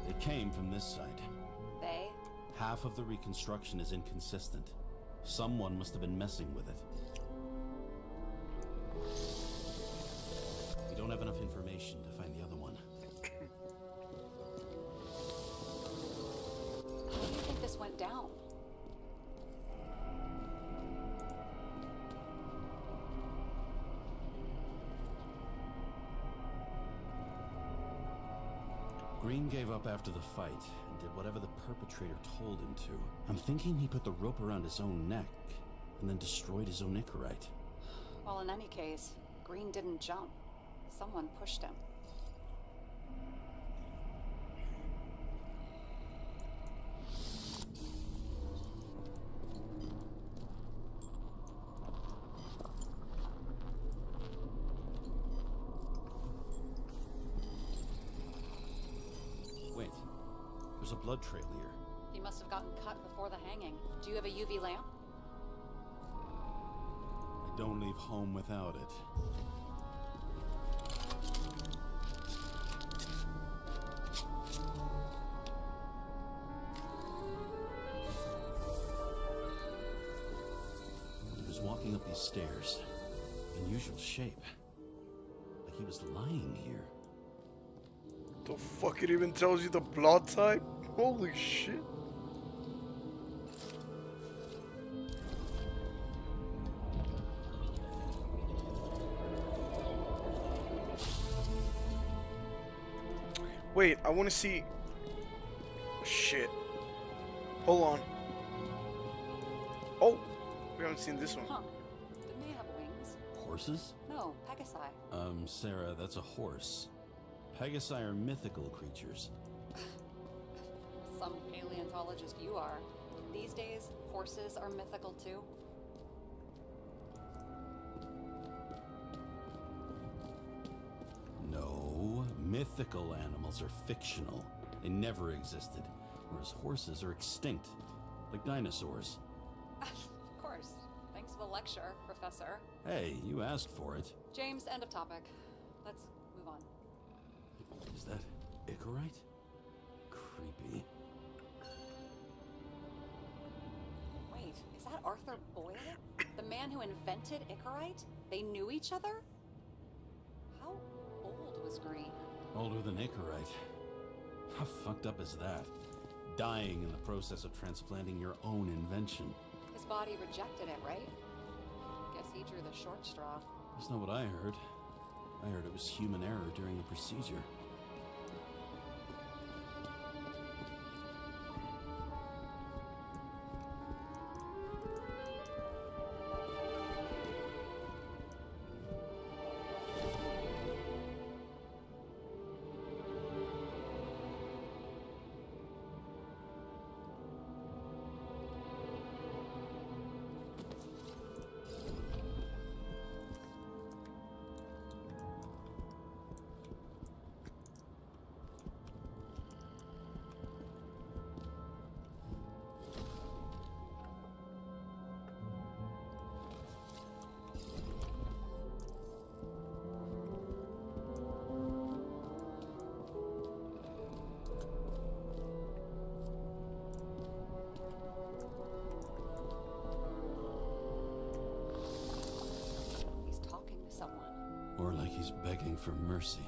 It came from this side. They? Half of the reconstruction is inconsistent. Someone must have been messing with it. We don't have enough information to find the other one. How do you think this went down? Green gave up after the fight and did whatever the perpetrator told him to. I'm thinking he put the rope around his own neck and then destroyed his own Icarite. Well, in any case, Green didn't jump. Someone pushed him. Wait, there's a blood trail here. He must have gotten cut before the hanging. Do you have a UV lamp? I don't leave home without it. He was walking up these stairs. Unusual shape. Like he was lying here. The fuck, it even tells you the blood type? Holy shit. Wait, I want to see. Shit. Hold on. Oh, we haven't seen this one. Huh. Didn't they have wings? Horses? No, Pegasi. Sarah, that's a horse. Pegasi are mythical creatures. Some paleontologist you are. These days, horses are mythical too. No, mythical animals are fictional. They never existed, whereas horses are extinct, like dinosaurs. Of course. Thanks for the lecture, Professor. Hey, you asked for it. James, end of topic. Let's move on. Is that Icarite? Creepy. Wait, is that Arthur Boyle? The man who invented Icarite? They knew each other? How old was Green? Older than Icarite. How fucked up is that? Dying in the process of transplanting your own invention. His body rejected it, right? Guess he drew the short straw. That's not what I heard. I heard it was human error during the procedure. begging for mercy.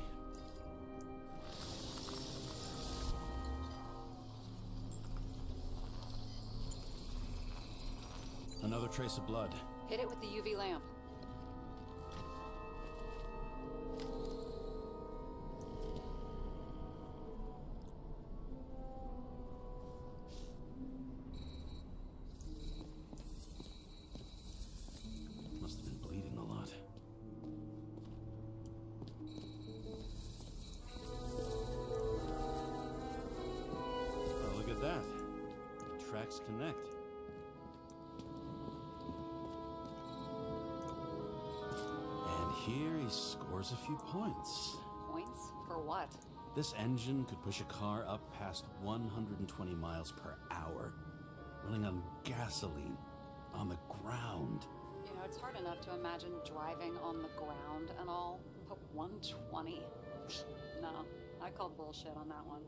Another trace of blood. Hit it with the UV lamp. Must have been bleeding a lot. Oh, look at that. The tracks connect. And here he scores a few points. Points? For what? This engine could push a car up past 120 miles per hour, running on gasoline, on the ground. You know, it's hard enough to imagine driving on the ground and all, but 120? No, I call bullshit on that one.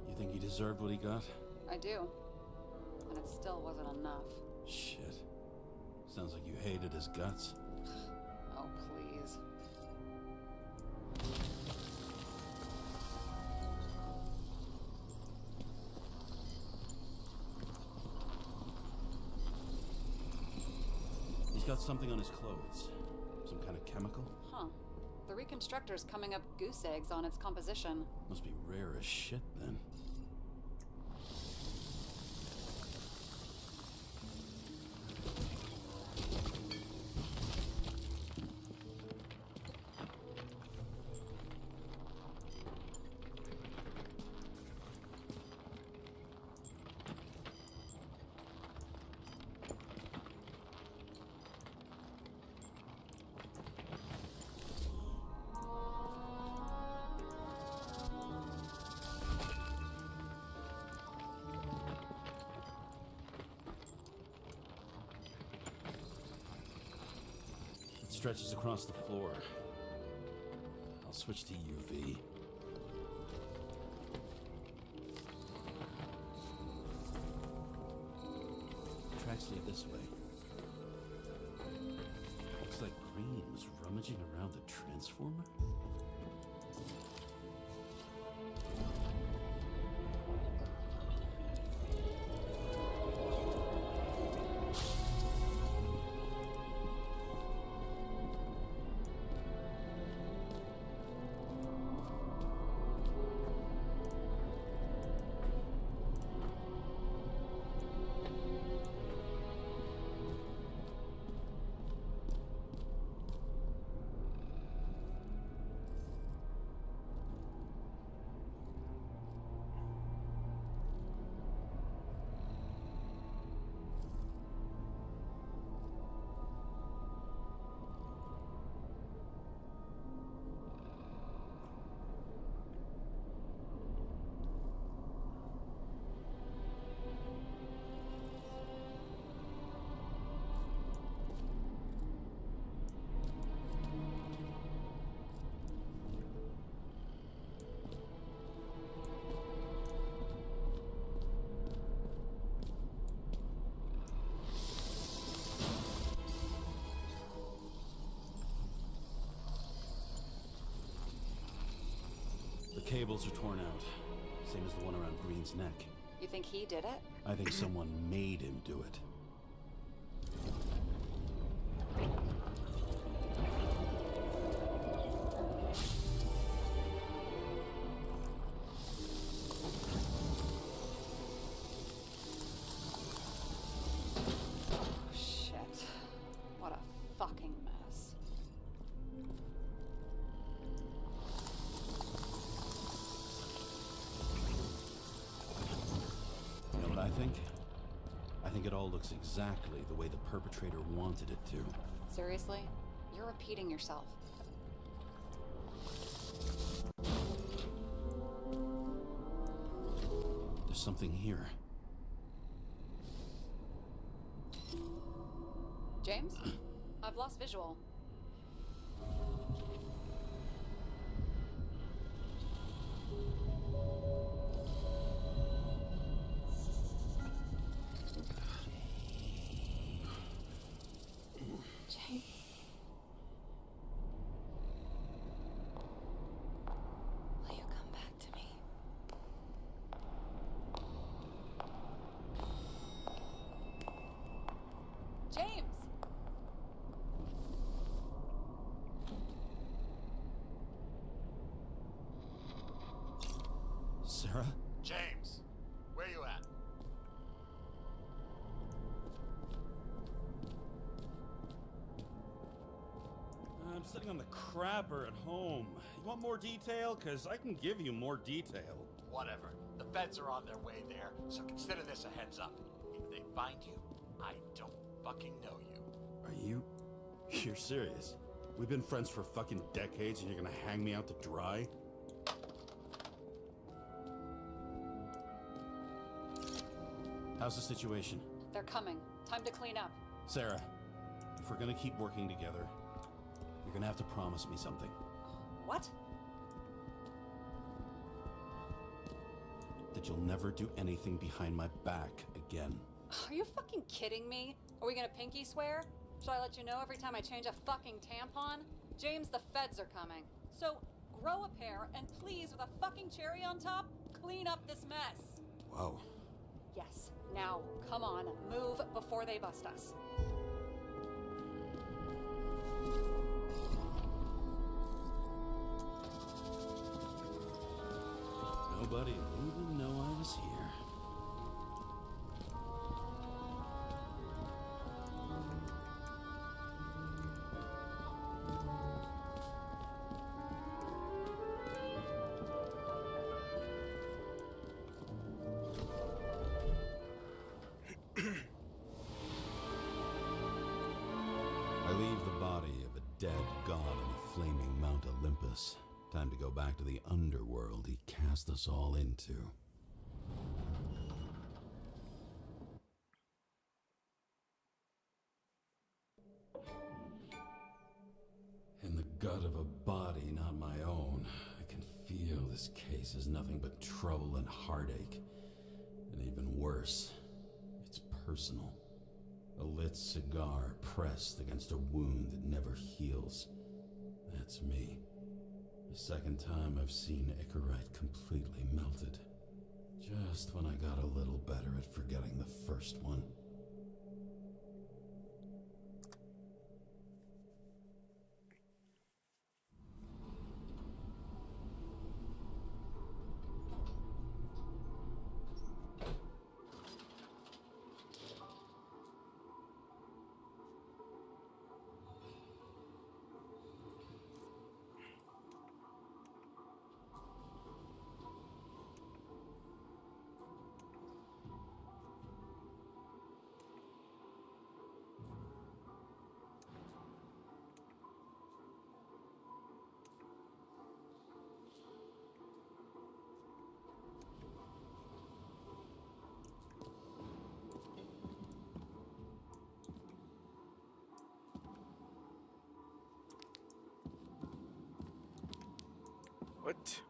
You think he deserved what he got? I do. And it still wasn't enough. Shit. Sounds like you hated his guts. Oh, please. He's got something on his clothes. Some kind of chemical? Huh. The Reconstructor's coming up goose eggs on its composition. Must be rare as shit then. It stretches across the floor. I'll switch to UV. Tracks lead this way. Looks like Green was rummaging around the transformer. The cables are torn out, same as the one around Green's neck. You think he did it? I think someone made him do it. Shit. What a fucking mess. You know what I think? I think think it all looks exactly the way the perpetrator wanted it to. Seriously? You're repeating yourself. There's something here. James? I've lost visual. James. Will you come back to me? James! Sarah? James, where you at? I'm sitting on the crapper at home. You want more detail? Because I can give you more detail. Whatever. The feds are on their way there, so consider this a heads up. If they find you, I don't fucking know you. Are you... You're serious? We've been friends for fucking decades and you're gonna hang me out to dry? How's the situation? They're coming. Time to clean up. Sarah, if we're gonna keep working together, you're gonna have to promise me something. What? That you'll never do anything behind my back again. Are you fucking kidding me? Are we gonna pinky swear? Should I let you know every time I change a fucking tampon? James, the feds are coming. So, grow a pair, and please, with a fucking cherry on top, clean up this mess. Whoa. Yes. Now, come on, move before they bust us. Nobody will even know I was here. I leave the body of a dead god on the flaming Mount Olympus. Time to go back to the underworld he cast us all into. In the gut of a body not my own, I can feel this case is nothing but trouble and heartache. And even worse, it's personal. A lit cigar pressed against a wound that never heals. That's me. The second time I've seen Icarite completely melted. Just when I got a little better at forgetting the first one. What?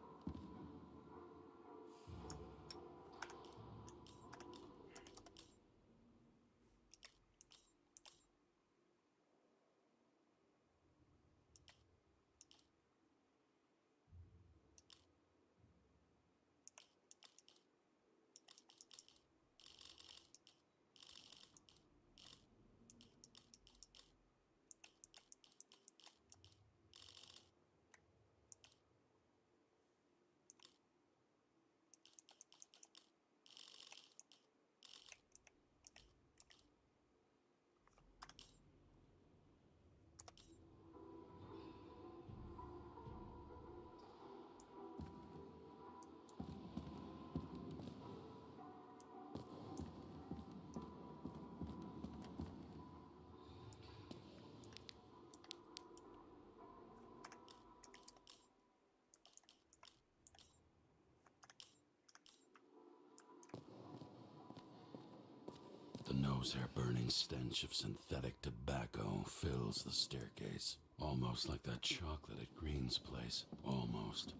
nose-hair-burning stench of synthetic tobacco fills the staircase. Almost like that chocolate at Green's place. Almost.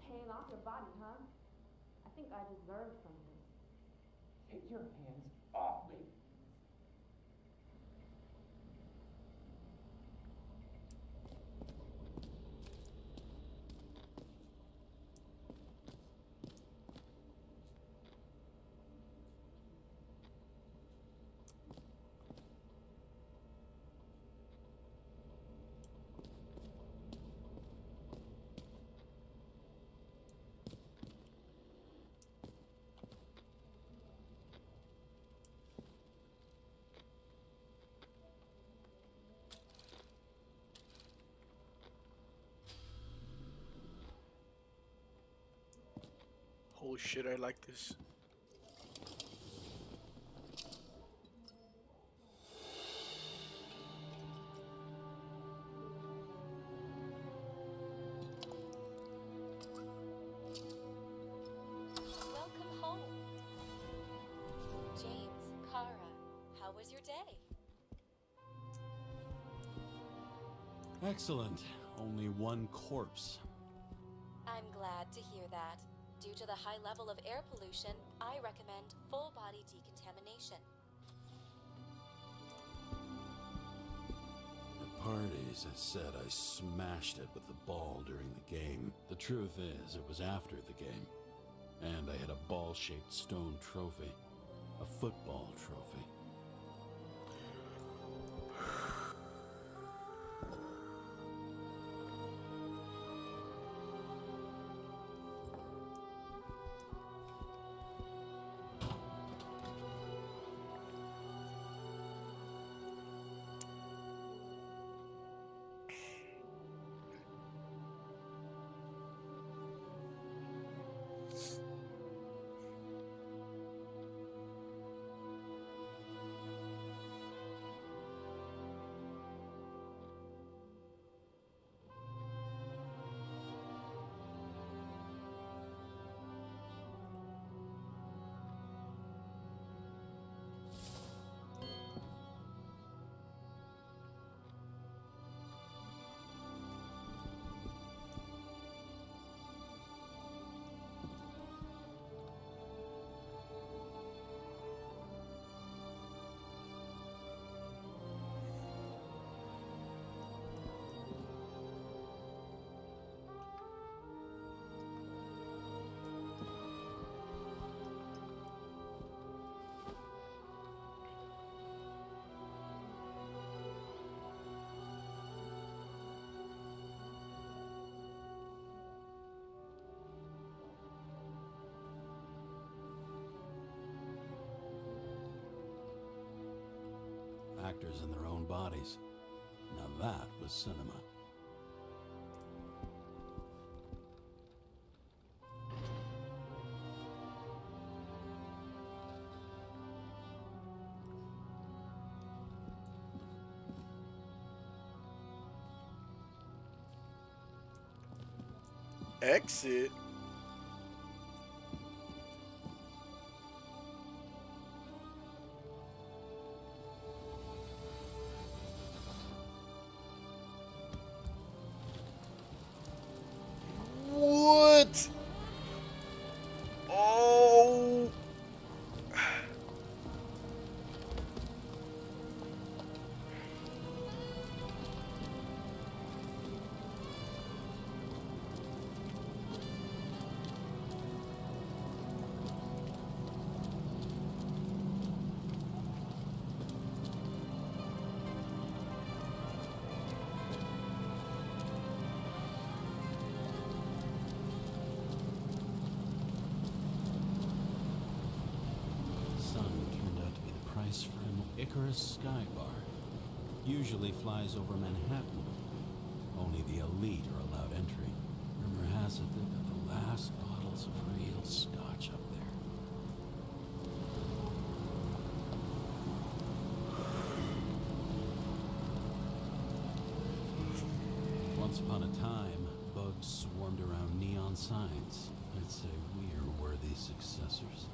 Paying off your body, huh? I think I deserve something. Take your hands off me. Holy shit, I like this. Welcome home. James, Kara, how was your day? Excellent. Only one corpse. I'm glad to hear that. Due to the high level of air pollution, I recommend full body decontamination. At parties, I said I smashed it with the ball during the game. The truth is, it was after the game. And I had a ball-shaped stone trophy. A football trophy. Actors in their own bodies. Now that was cinema. Exit? What? Oh. Icarus Skybar usually flies over Manhattan. Only the elite are allowed entry. Rumor has it they've got the last bottles of real scotch up there. Once upon a time, bugs swarmed around neon signs. I'd say we are worthy successors.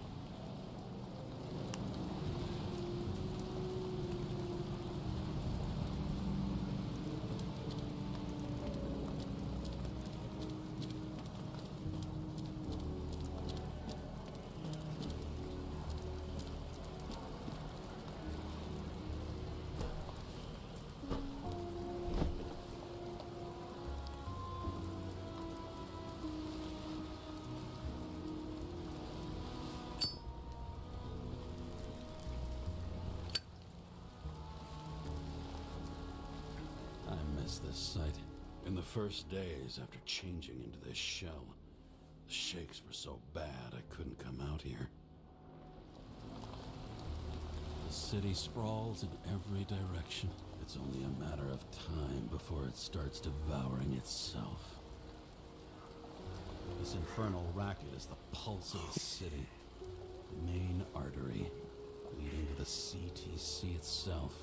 This site. In the first days after changing into this shell, the shakes were so bad I couldn't come out here. The city sprawls in every direction. It's only a matter of time before it starts devouring itself. This infernal racket is the pulse of the city, the main artery leading to the CTC itself.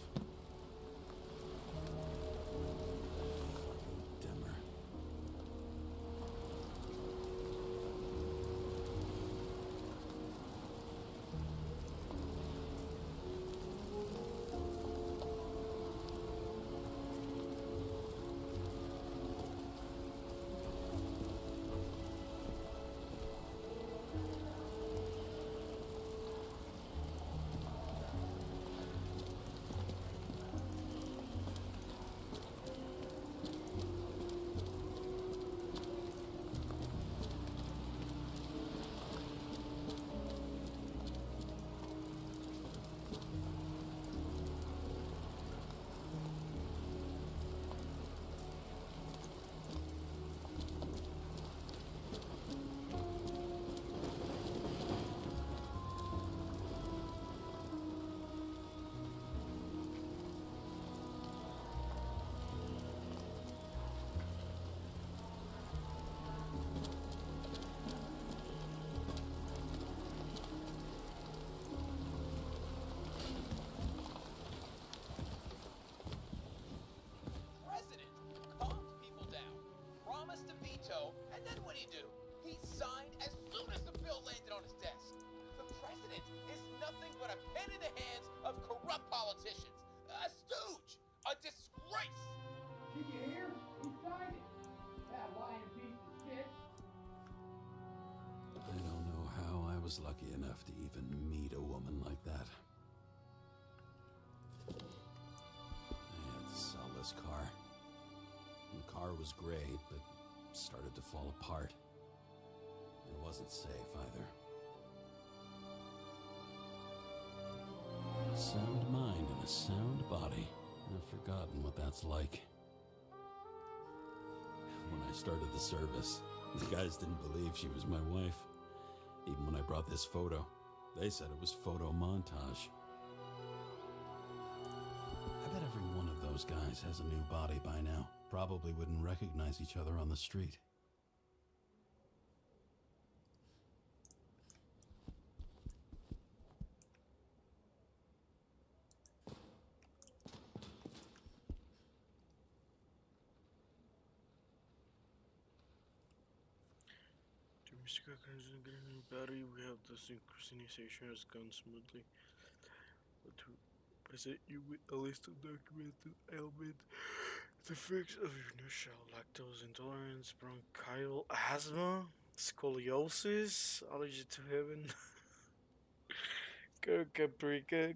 And then what did he do? He signed as soon as the bill landed on his desk. The president is nothing but a pen in the hands of corrupt politicians. A stooge. A disgrace. Did you hear? He signed it. That lying piece of shit. I don't know how I was lucky enough to even meet a woman like that. I had to sell this car. The car was great, but started to fall apart. It wasn't safe either. A sound mind and a sound body. I've forgotten what that's like. When I started the service, the guys didn't believe she was my wife. Even when I brought this photo, they said it was photo montage. I bet every one of those guys has a new body by now. Probably wouldn't recognize each other on the street. Mr. Cochran's getting a new battery. We have the synchronization has gone smoothly. But to present you with a list of documented ailments, the fix of your new shell, lactose intolerance, bronchial asthma, scoliosis, allergy to heaven, paprika,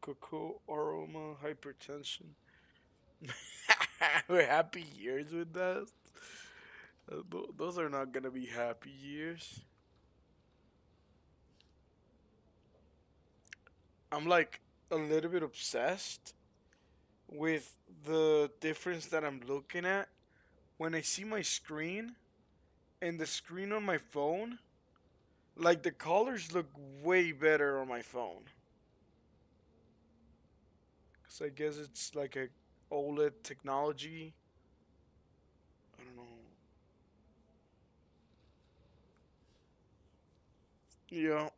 cocoa aroma, hypertension. We're happy years with that. Those are not gonna be happy years. I'm like a little bit obsessed with the difference that I'm looking at when I see my screen and the screen on my phone. Like the colors look way better on my phone. Cause I guess it's like a OLED technology. I don't know. Yeah.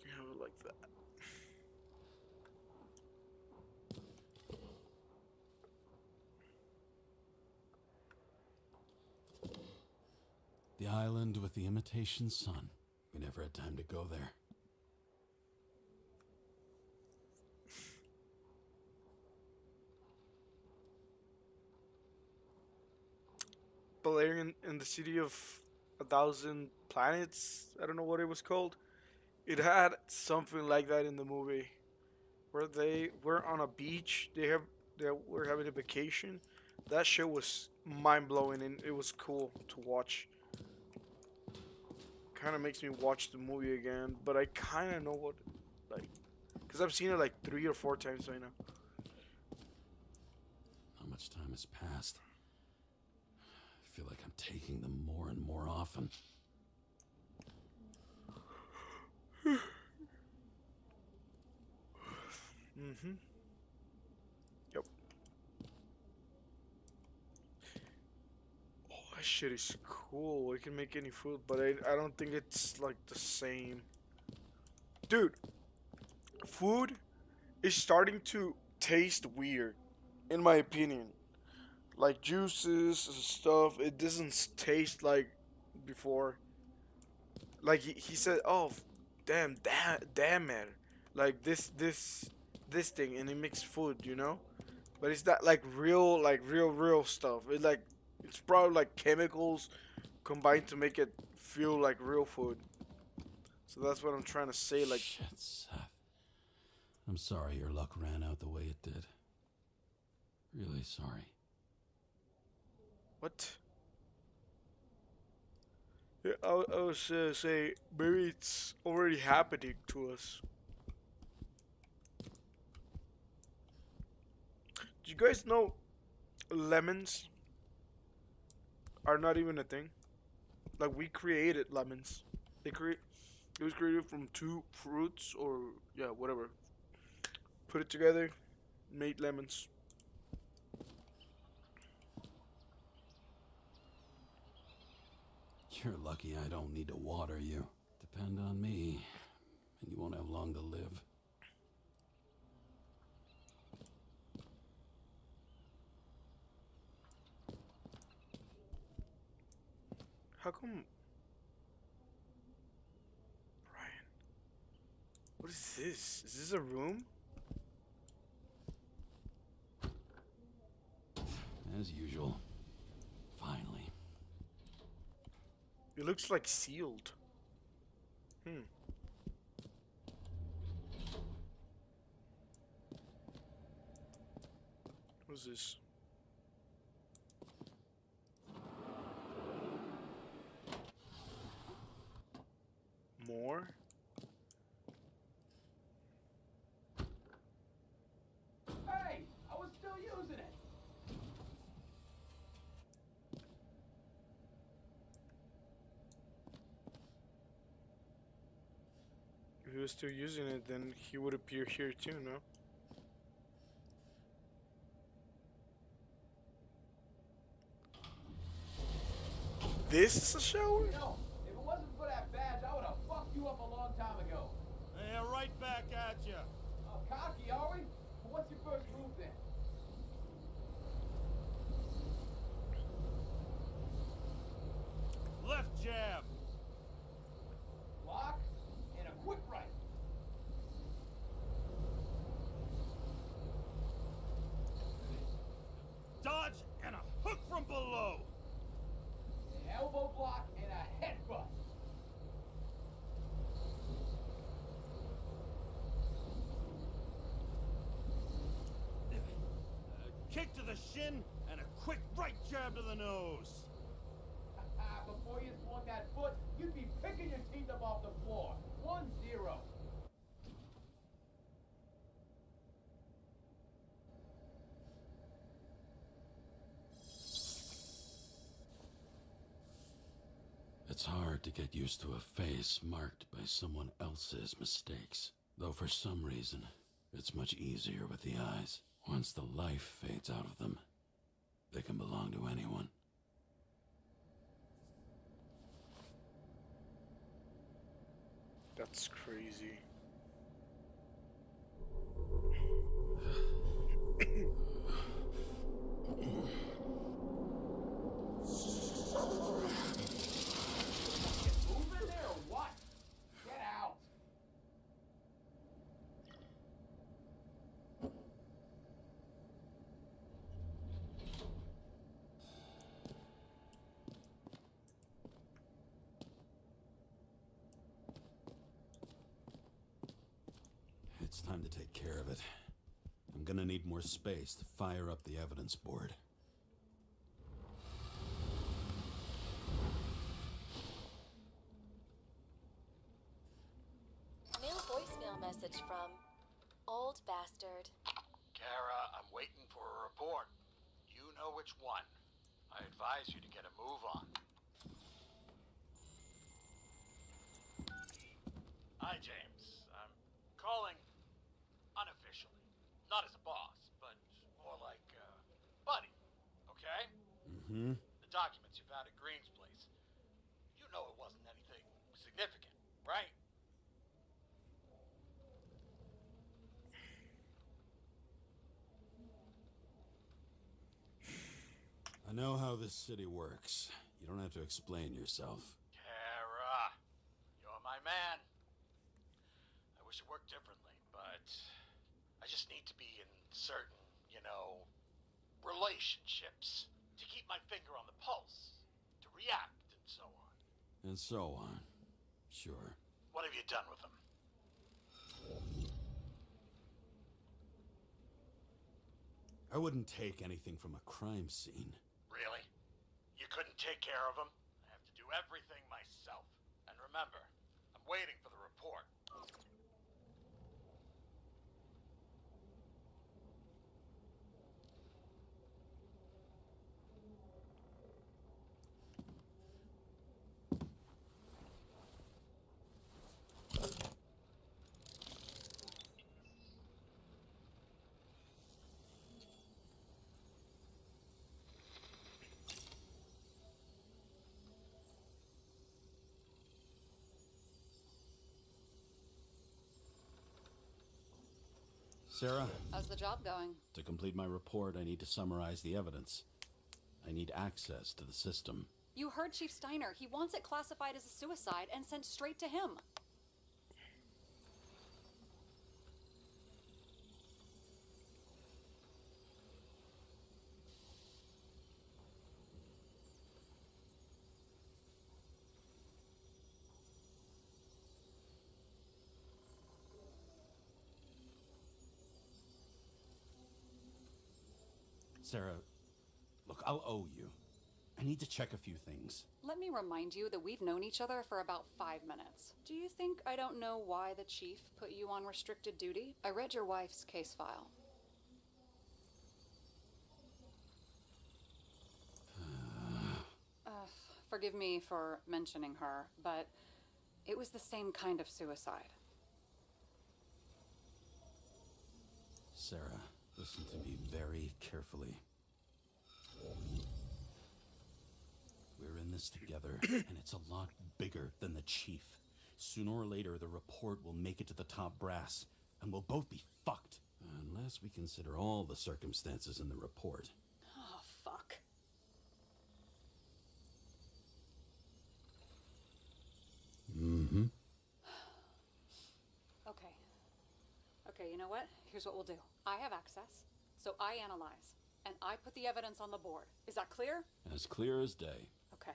You have it like that. The island with the imitation sun. We never had time to go there. Balerion in the City of a Thousand Planets. I don't know what it was called. It had something like that in the movie, where they were on a beach. They were having a vacation. That show was mind blowing and it was cool to watch. Kind of makes me watch the movie again, but I kind of know what, like, because I've seen it like 3 or 4 times right now. Not much time has passed. I feel like I'm taking them more and more often. Mm-hmm. Yep. Oh, that shit is cool. We can make any food, but I don't think it's like the same. Dude, food is starting to taste weird, in my opinion. Like juices and stuff, it doesn't taste like before. Like he said, oh, damn it, like this thing, and he makes food, you know. But it's not like real stuff. It's probably like chemicals combined to make it feel like real food. So that's what I'm trying to say. Like, shit, Seth. I'm sorry your luck ran out the way it did. Really sorry. What? Yeah, I was say maybe it's already happening to us. Do you guys know lemons are not even a thing? Like, we created lemons. It was created from 2 fruits, or yeah, whatever. Put it together, made lemons. You're lucky I don't need to water you. Depend on me, and you won't have long to live. How come? Brian, what is this? Is this a room? As usual. Finally. It looks like sealed. What's this? More? Hey, I was still using it. If he was still using it, then he would appear here too, no? This is a shower? You know, if it wasn't for that bad kick to the shin and a quick right jab to the nose. Before you swung that foot, you'd be picking your teeth up off the floor. 1-0. It's hard to get used to a face marked by someone else's mistakes. Though for some reason, it's much easier with the eyes. Once the life fades out of them, they can belong to anyone. That's crazy. Move in there or what? Get out. It's time to take care of it. I'm gonna need more space to fire up the evidence board. New voicemail message from Old Bastard. Kara, I'm waiting for a report. You know which one. I advise you to get a move on. Hi, James. I'm calling unofficially. Not as a boss, but more like, buddy. Okay? Mm-hmm. The documents you found at Green's place. You know it wasn't anything significant, right? I know how this city works. You don't have to explain yourself. Kara, you're my man. I wish it worked differently, but I just need to be in certain, relationships to keep my finger on the pulse, to react, and so on. And so on. Sure. What have you done with them? I wouldn't take anything from a crime scene. Really? You couldn't take care of them? I have to do everything myself. And remember, I'm waiting for the report. Sarah, How's the job going? to complete my report, I need to summarize the evidence. I need access to the system. You heard Chief Steiner. He wants it classified as a suicide and sent straight to him. Sarah, look, I'll owe you. I need to check a few things. Let me remind you that we've known each other for about 5 minutes. Do you think I don't know why the chief put you on restricted duty? I read your wife's case file. Forgive me for mentioning her, but it was the same kind of suicide. Sarah, listen to me very carefully. We're in this together, and it's a lot bigger than the chief. Sooner or later, the report will make it to the top brass, and we'll both be fucked. Unless we consider all the circumstances in the report. Oh, fuck. Mm-hmm. Okay, you know what? Here's what we'll do. I have access, so I analyze, and I put the evidence on the board. Is that clear? As clear as day. Okay.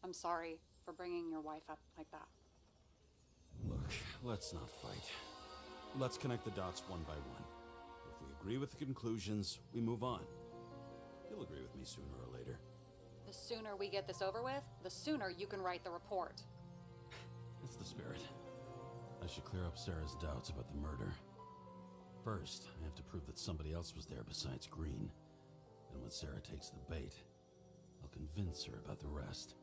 I'm sorry for bringing your wife up like that. Look, let's not fight. Let's connect the dots one by one. If we agree with the conclusions, we move on. You'll agree with me sooner or later. The sooner we get this over with, the sooner you can write the report. That's the spirit. I should clear up Sarah's doubts about the murder. First, I have to prove that somebody else was there besides Green. And when Sarah takes the bait, I'll convince her about the rest.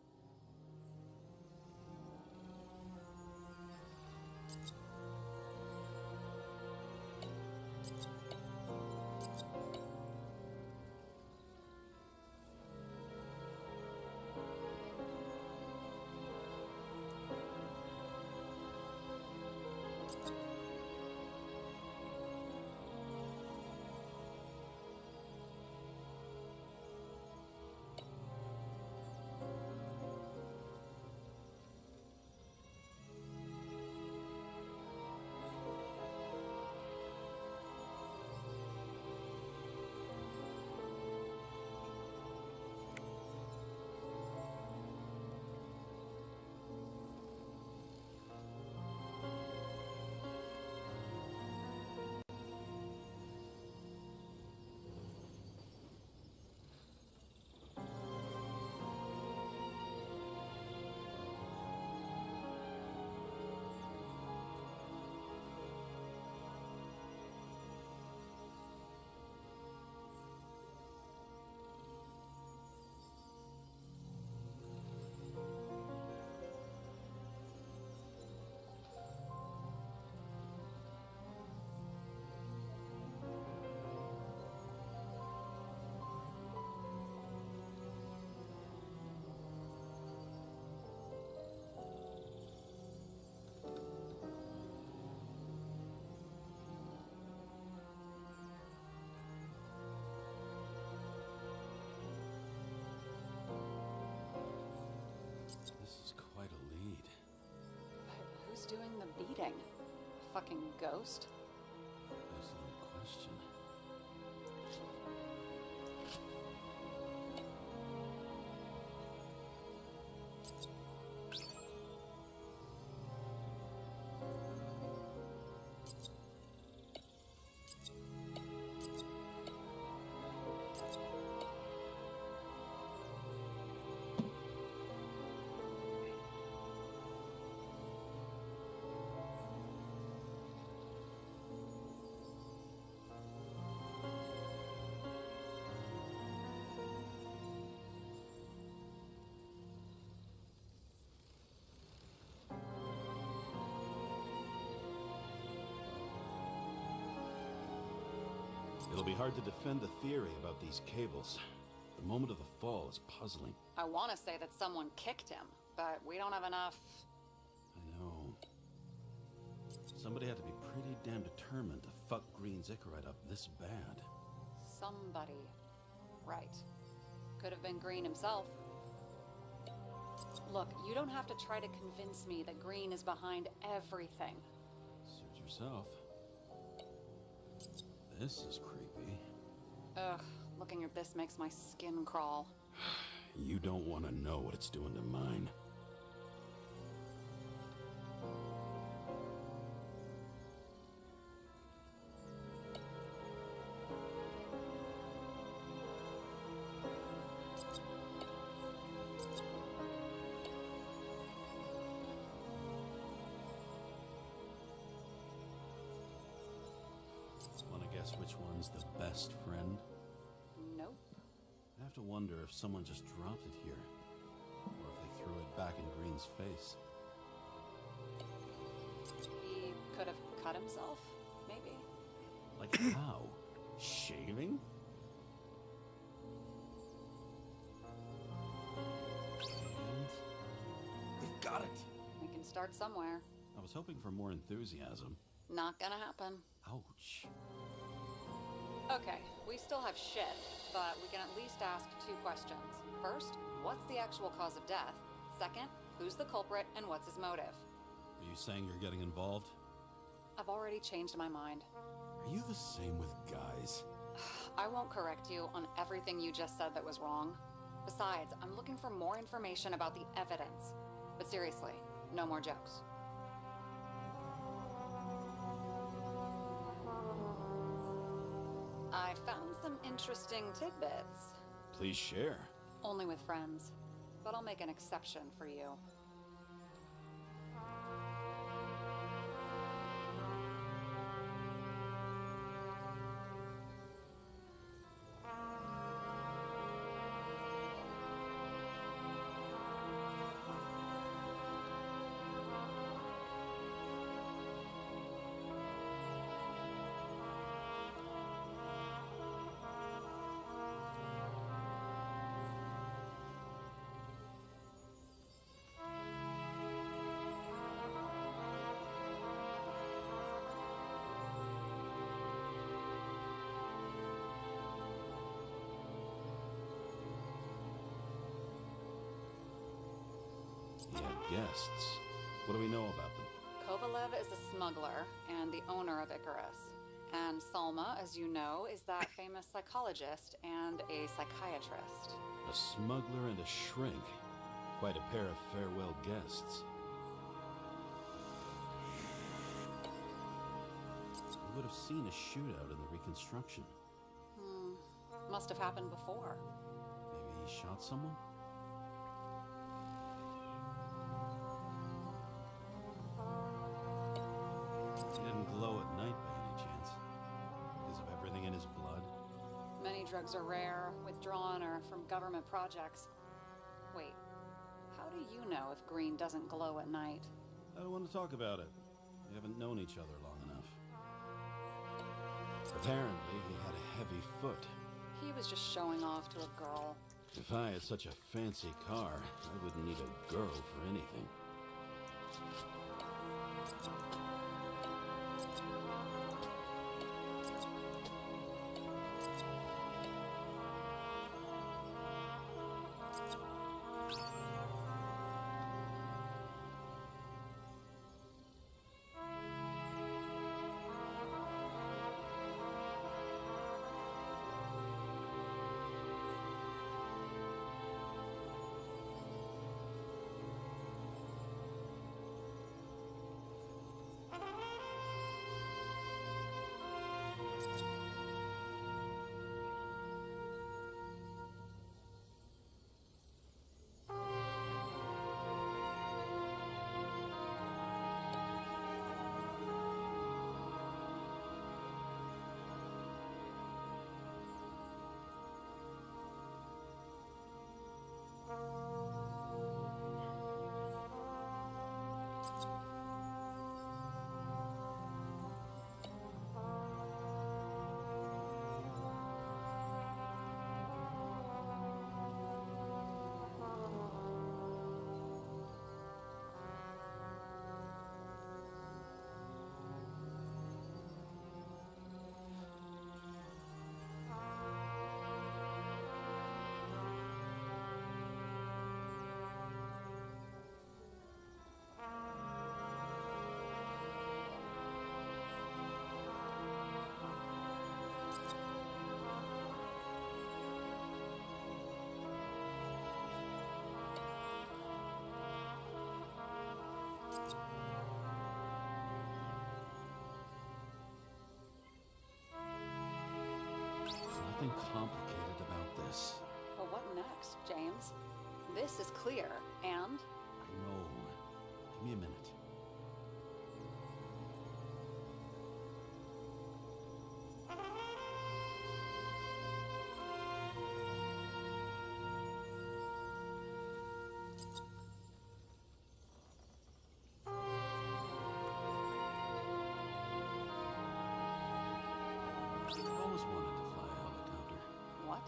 This is quite a lead. But who's doing the beating? Fucking ghost? Excellent question. It'll be hard to defend the theory about these cables. The moment of the fall is puzzling. I want to say that someone kicked him, but we don't have enough. I know. Somebody had to be pretty damn determined to fuck Green's Icarite up this bad. Somebody. Right. Could have been Green himself. Look, you don't have to try to convince me that Green is behind everything. Suit yourself. This is creepy. Ugh, looking at this makes my skin crawl. You don't want to know what it's doing to mine. Want to guess which one's the best friend? Nope. I have to wonder if someone just dropped it here, or if they threw it back in Green's face. He could have cut himself, maybe. Like how? Shaving? And we've got it! We can start somewhere. I was hoping for more enthusiasm. Not gonna happen. Ouch. Okay, we still have shit, but we can at least ask 2 questions. First, what's the actual cause of death? Second, who's the culprit and what's his motive? Are you saying you're getting involved? I've already changed my mind. Are you the same with guys? I won't correct you on everything you just said that was wrong. Besides, I'm looking for more information about the evidence. But seriously, no more jokes. I found some interesting tidbits. Please share. Only with friends. But I'll make an exception for you. He had guests. What do we know about them? Kovalev is a smuggler and the owner of Icarus. And Salma, as you know, is that famous psychologist and a psychiatrist. A smuggler and a shrink. Quite a pair of farewell guests. We would have seen a shootout in the reconstruction. Must have happened before. Maybe he shot someone? He didn't glow at night by any chance. Because of everything in his blood. Many drugs are rare, withdrawn, or from government projects. Wait, how do you know if green doesn't glow at night? I don't want to talk about it. We haven't known each other long enough. Apparently, he had a heavy foot. He was just showing off to a girl. If I had such a fancy car, I wouldn't need a girl for anything. Nothing complicated about this. But what next, James? This is clear, and? I know. Give me a minute. I've always wanted to fly a helicopter. What?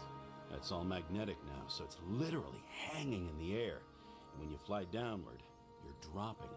It's all magnetic now, so it's literally hanging in the air. And when you fly downward, you're dropping.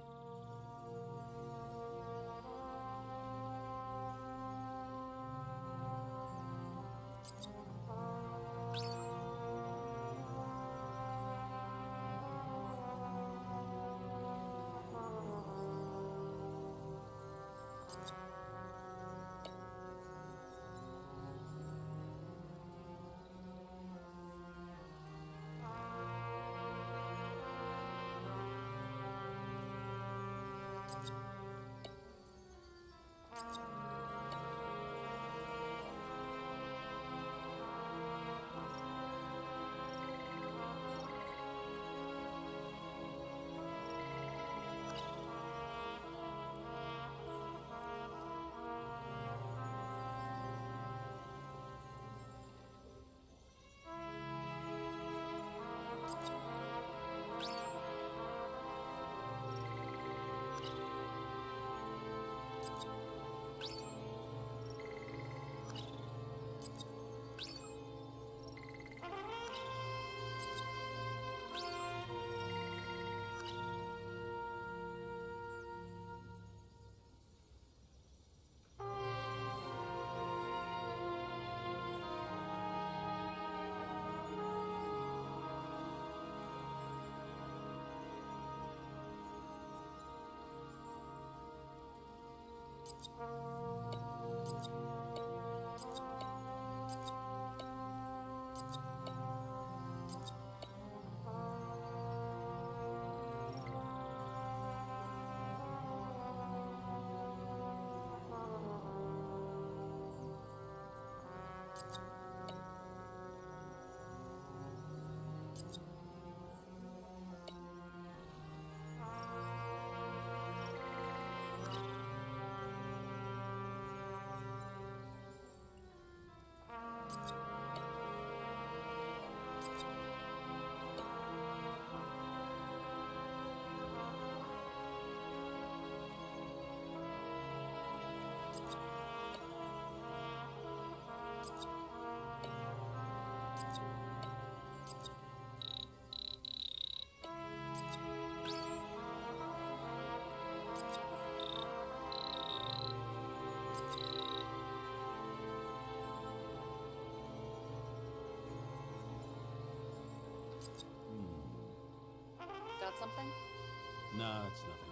Got something? No, it's nothing.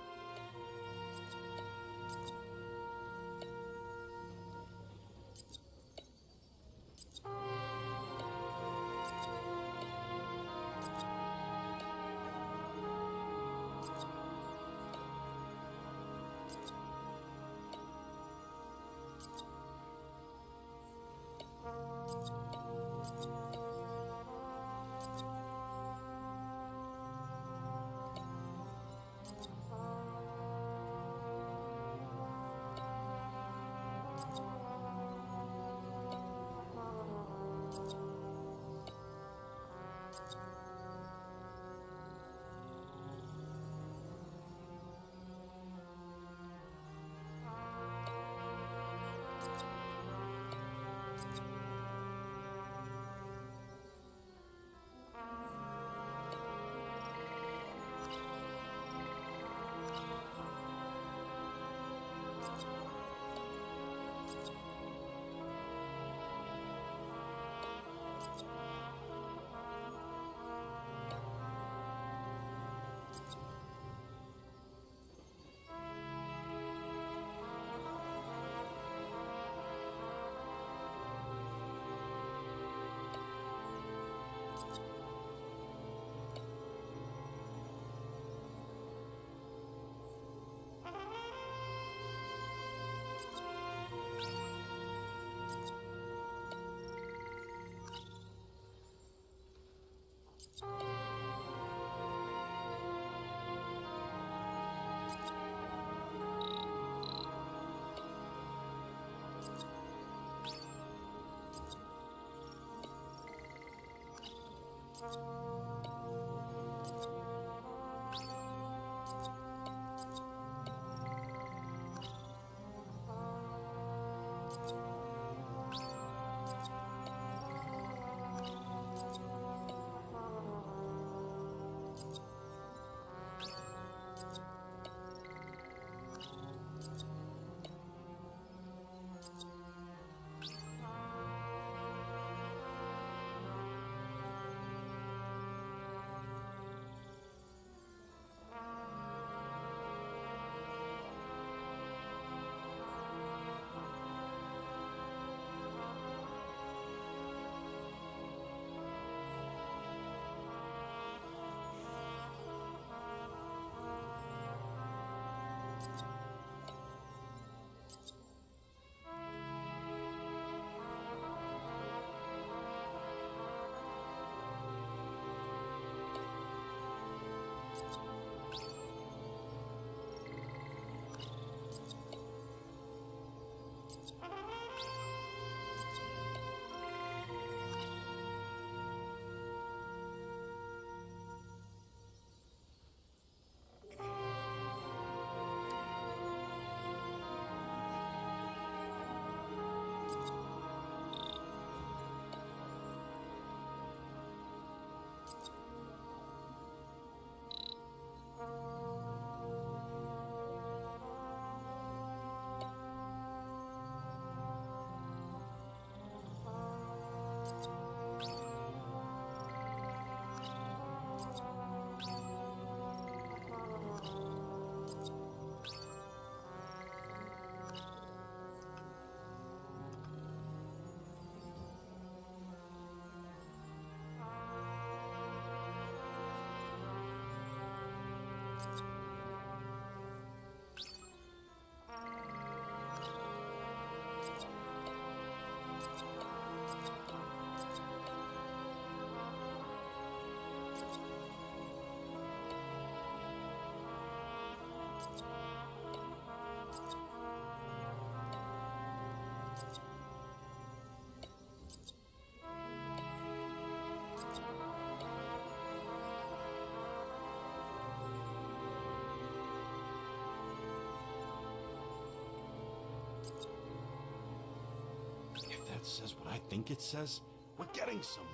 says what I think it says, we're getting somewhere.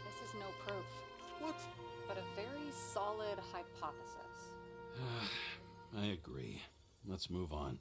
This is no proof. What? But a very solid hypothesis. I agree. Let's move on.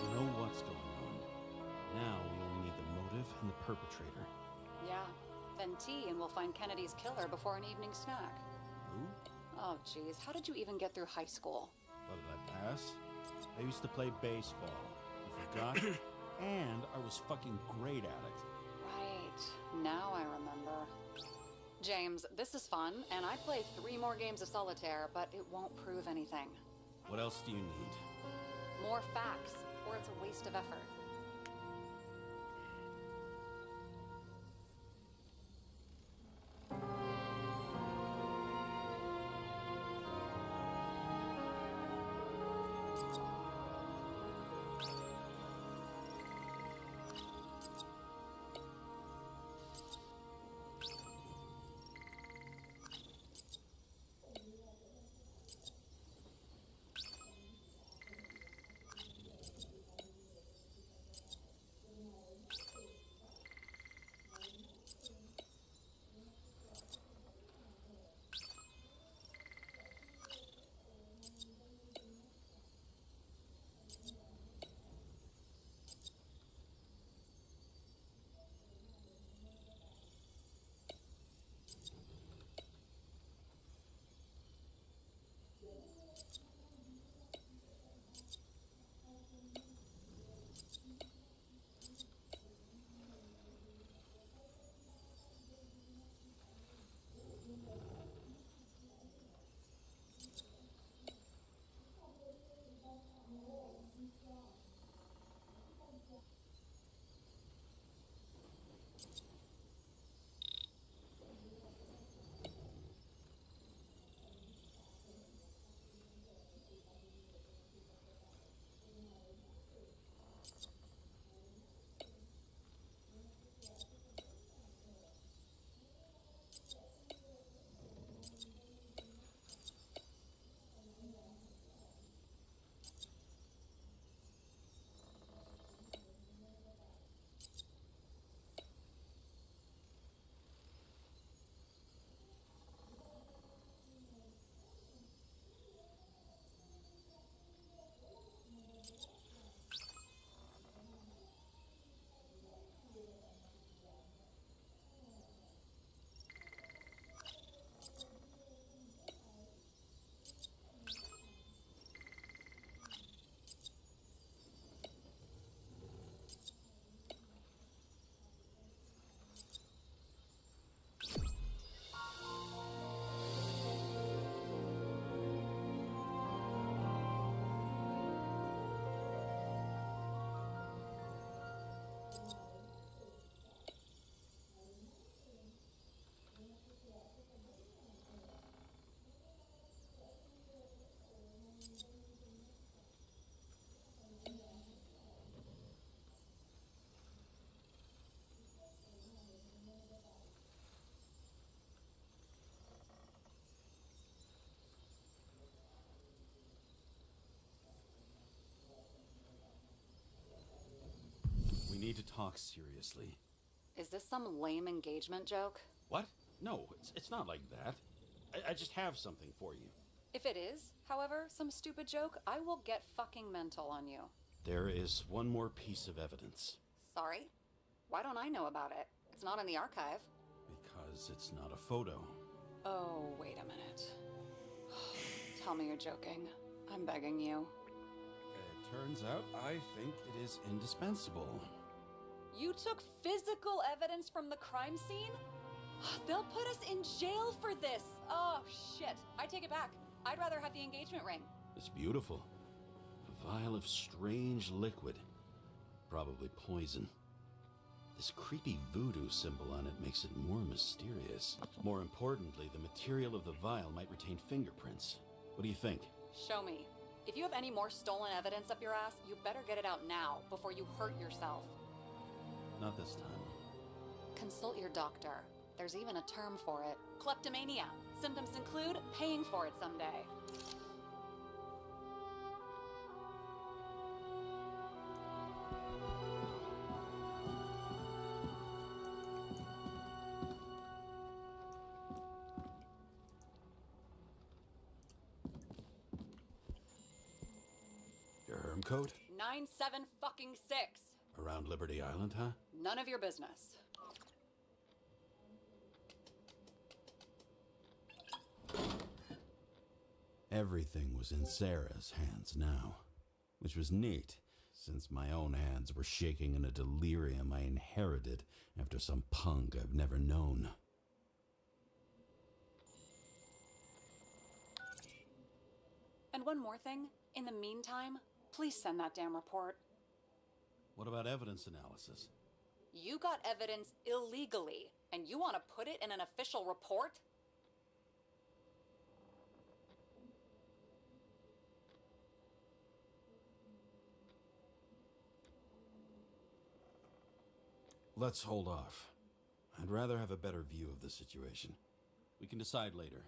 We know what's going on. Now we only need the motive and the perpetrator. Yeah. Then tea and we'll find Kennedy's killer before an evening snack. Who? Oh, geez. How did you even get through high school? What did I pass? I used to play baseball. You forgot? And I was fucking great at it. Right. Now I remember. James, this is fun, and I'd play 3 more games of solitaire, but it won't prove anything. What else do you need? More facts, or it's a waste of effort. Need to talk seriously. Is this some lame engagement joke? What? No, it's not like that. I just have something for you. If it is, however, some stupid joke, I will get fucking mental on you. There is one more piece of evidence. Sorry? Why don't I know about it? It's not in the archive. because it's not a photo. Oh, wait a minute. Tell me you're joking. I'm begging you. It turns out I think it is indispensable. You took physical evidence from the crime scene? They'll put us in jail for this. Oh, shit. I take it back. I'd rather have the engagement ring. It's beautiful. A vial of strange liquid. Probably poison. This creepy voodoo symbol on it makes it more mysterious. More importantly, the material of the vial might retain fingerprints. What do you think? Show me. If you have any more stolen evidence up your ass, you better get it out now before you hurt yourself. Not this time. Consult your doctor. There's even a term for it. Kleptomania. Symptoms include paying for it someday. Your herm code? 97-fucking-6. Around Liberty Island, huh? None of your business. Everything was in Sarah's hands now, which was neat, since my own hands were shaking in a delirium I inherited after some punk I've never known. And one more thing. In the meantime, please send that damn report. What about evidence analysis? You got evidence illegally, and you want to put it in an official report? Let's hold off. I'd rather have a better view of the situation. We can decide later.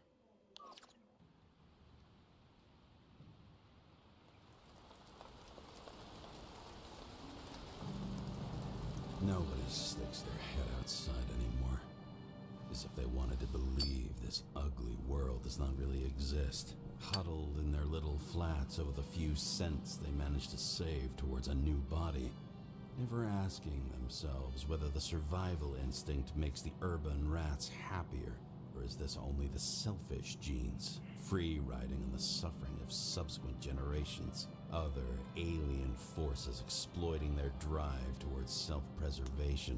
Nobody sticks their head outside anymore. As if they wanted to believe this ugly world does not really exist. Huddled in their little flats over the few cents they manage to save towards a new body. Never asking themselves whether the survival instinct makes the urban rats happier, or is this only the selfish genes, free riding on the suffering of subsequent generations, other alien forces exploiting their drive towards self-preservation,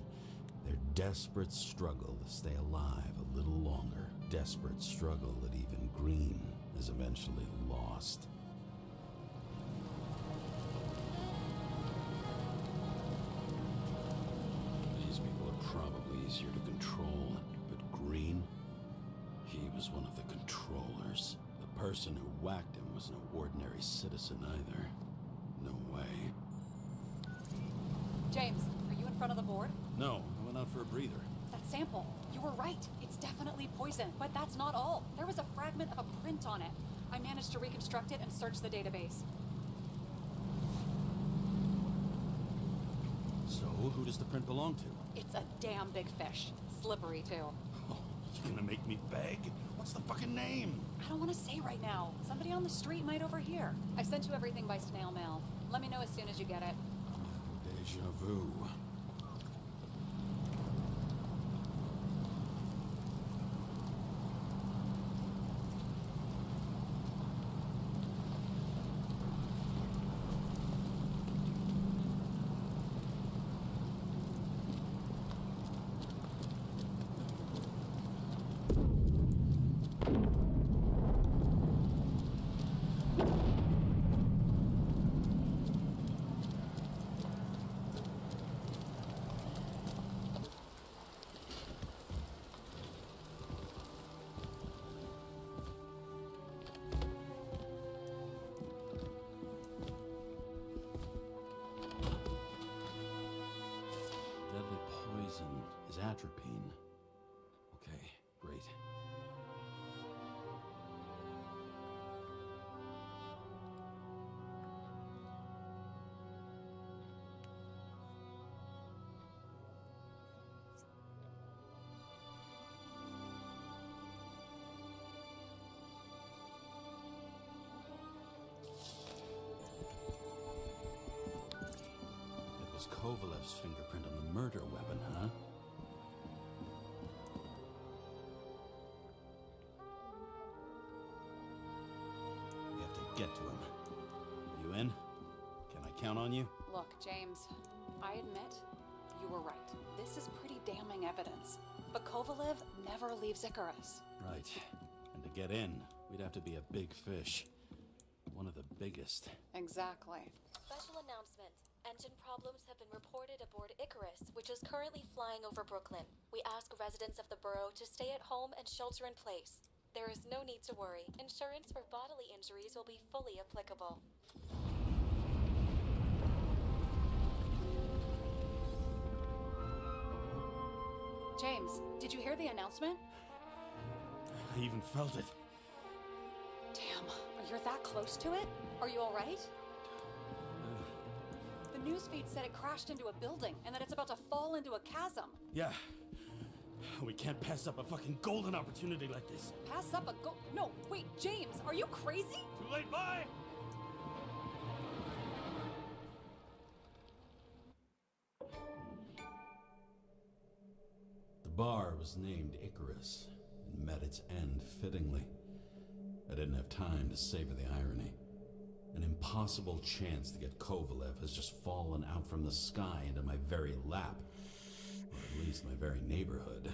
their desperate struggle to stay alive a little longer, desperate struggle that even Green has eventually lost. These people are probably easier to control, but Green, he was one of the controllers. The person who whacked him was no ordinary citizen either. No way. James, are you in front of the board? No, I went out for a breather. That sample. You were right. It's definitely poison. But that's not all. There was a fragment of a print on it. I managed to reconstruct it and search the database. So, who does the print belong to? It's a damn big fish. Slippery, too. Oh, you gonna make me beg? What's the fucking name? I don't want to say right now. Somebody on the street might overhear. I sent you everything by snail mail. Let me know as soon as you get it. Deja vu. Deadly poison is atropine. Okay, great. It was Kovalev's fingerprint on the murder weapon, huh? count on you? Look, James, I admit you were right. This is pretty damning evidence. But Kovalev never leaves Icarus. Right. And to get in, we'd have to be a big fish. One of the biggest. Exactly. Special announcement. Engine problems have been reported aboard Icarus, which is currently flying over Brooklyn. We ask residents of the borough to stay at home and shelter in place. There is no need to worry. Insurance for bodily injuries will be fully applicable. James, did you hear the announcement? I even felt it. Damn, you're that close to it? Are you alright? The newsfeed said it crashed into a building and that it's about to fall into a chasm. Yeah. We can't pass up a fucking golden opportunity like this. Pass up a No, wait, James, are you crazy? Too late, bye! The bar was named Icarus and met its end fittingly. I didn't have time to savor the irony. An impossible chance to get Kovalev has just fallen out from the sky into my very lap. Or at least my very neighborhood.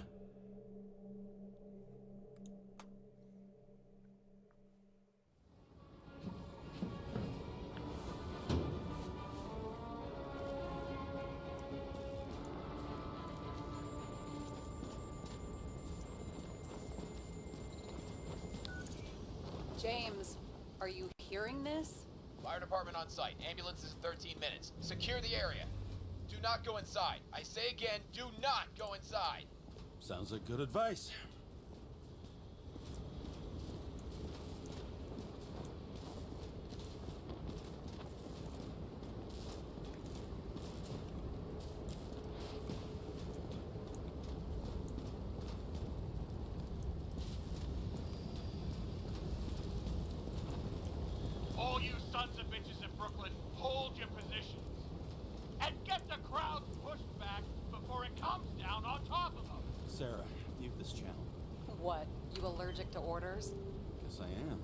James, are you hearing this? Fire department on site. Ambulance is in 13 minutes. Secure the area. Do not go inside. I say again, do not go inside. Sounds like good advice. All you sons of bitches in Brooklyn, hold your positions. And get the crowds pushed back before it comes down on top of them. Sarah, mute this channel. What, you allergic to orders? Guess I am.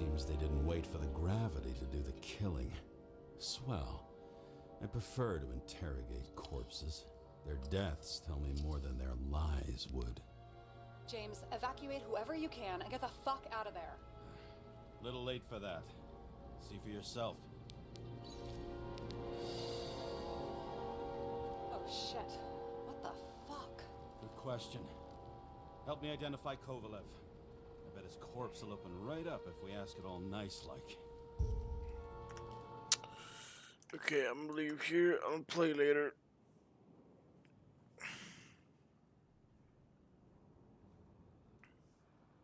Seems they didn't wait for the gravity to do the killing. Swell. I prefer to interrogate corpses. Their deaths tell me more than their lies would. James, evacuate whoever you can and get the fuck out of there. Little late for that. See for yourself. Oh shit. What the fuck? Good question. Help me identify Kovalev. I bet his corpse will open right up if we ask it all nice-like. Okay, I'm gonna leave here. I'll play later.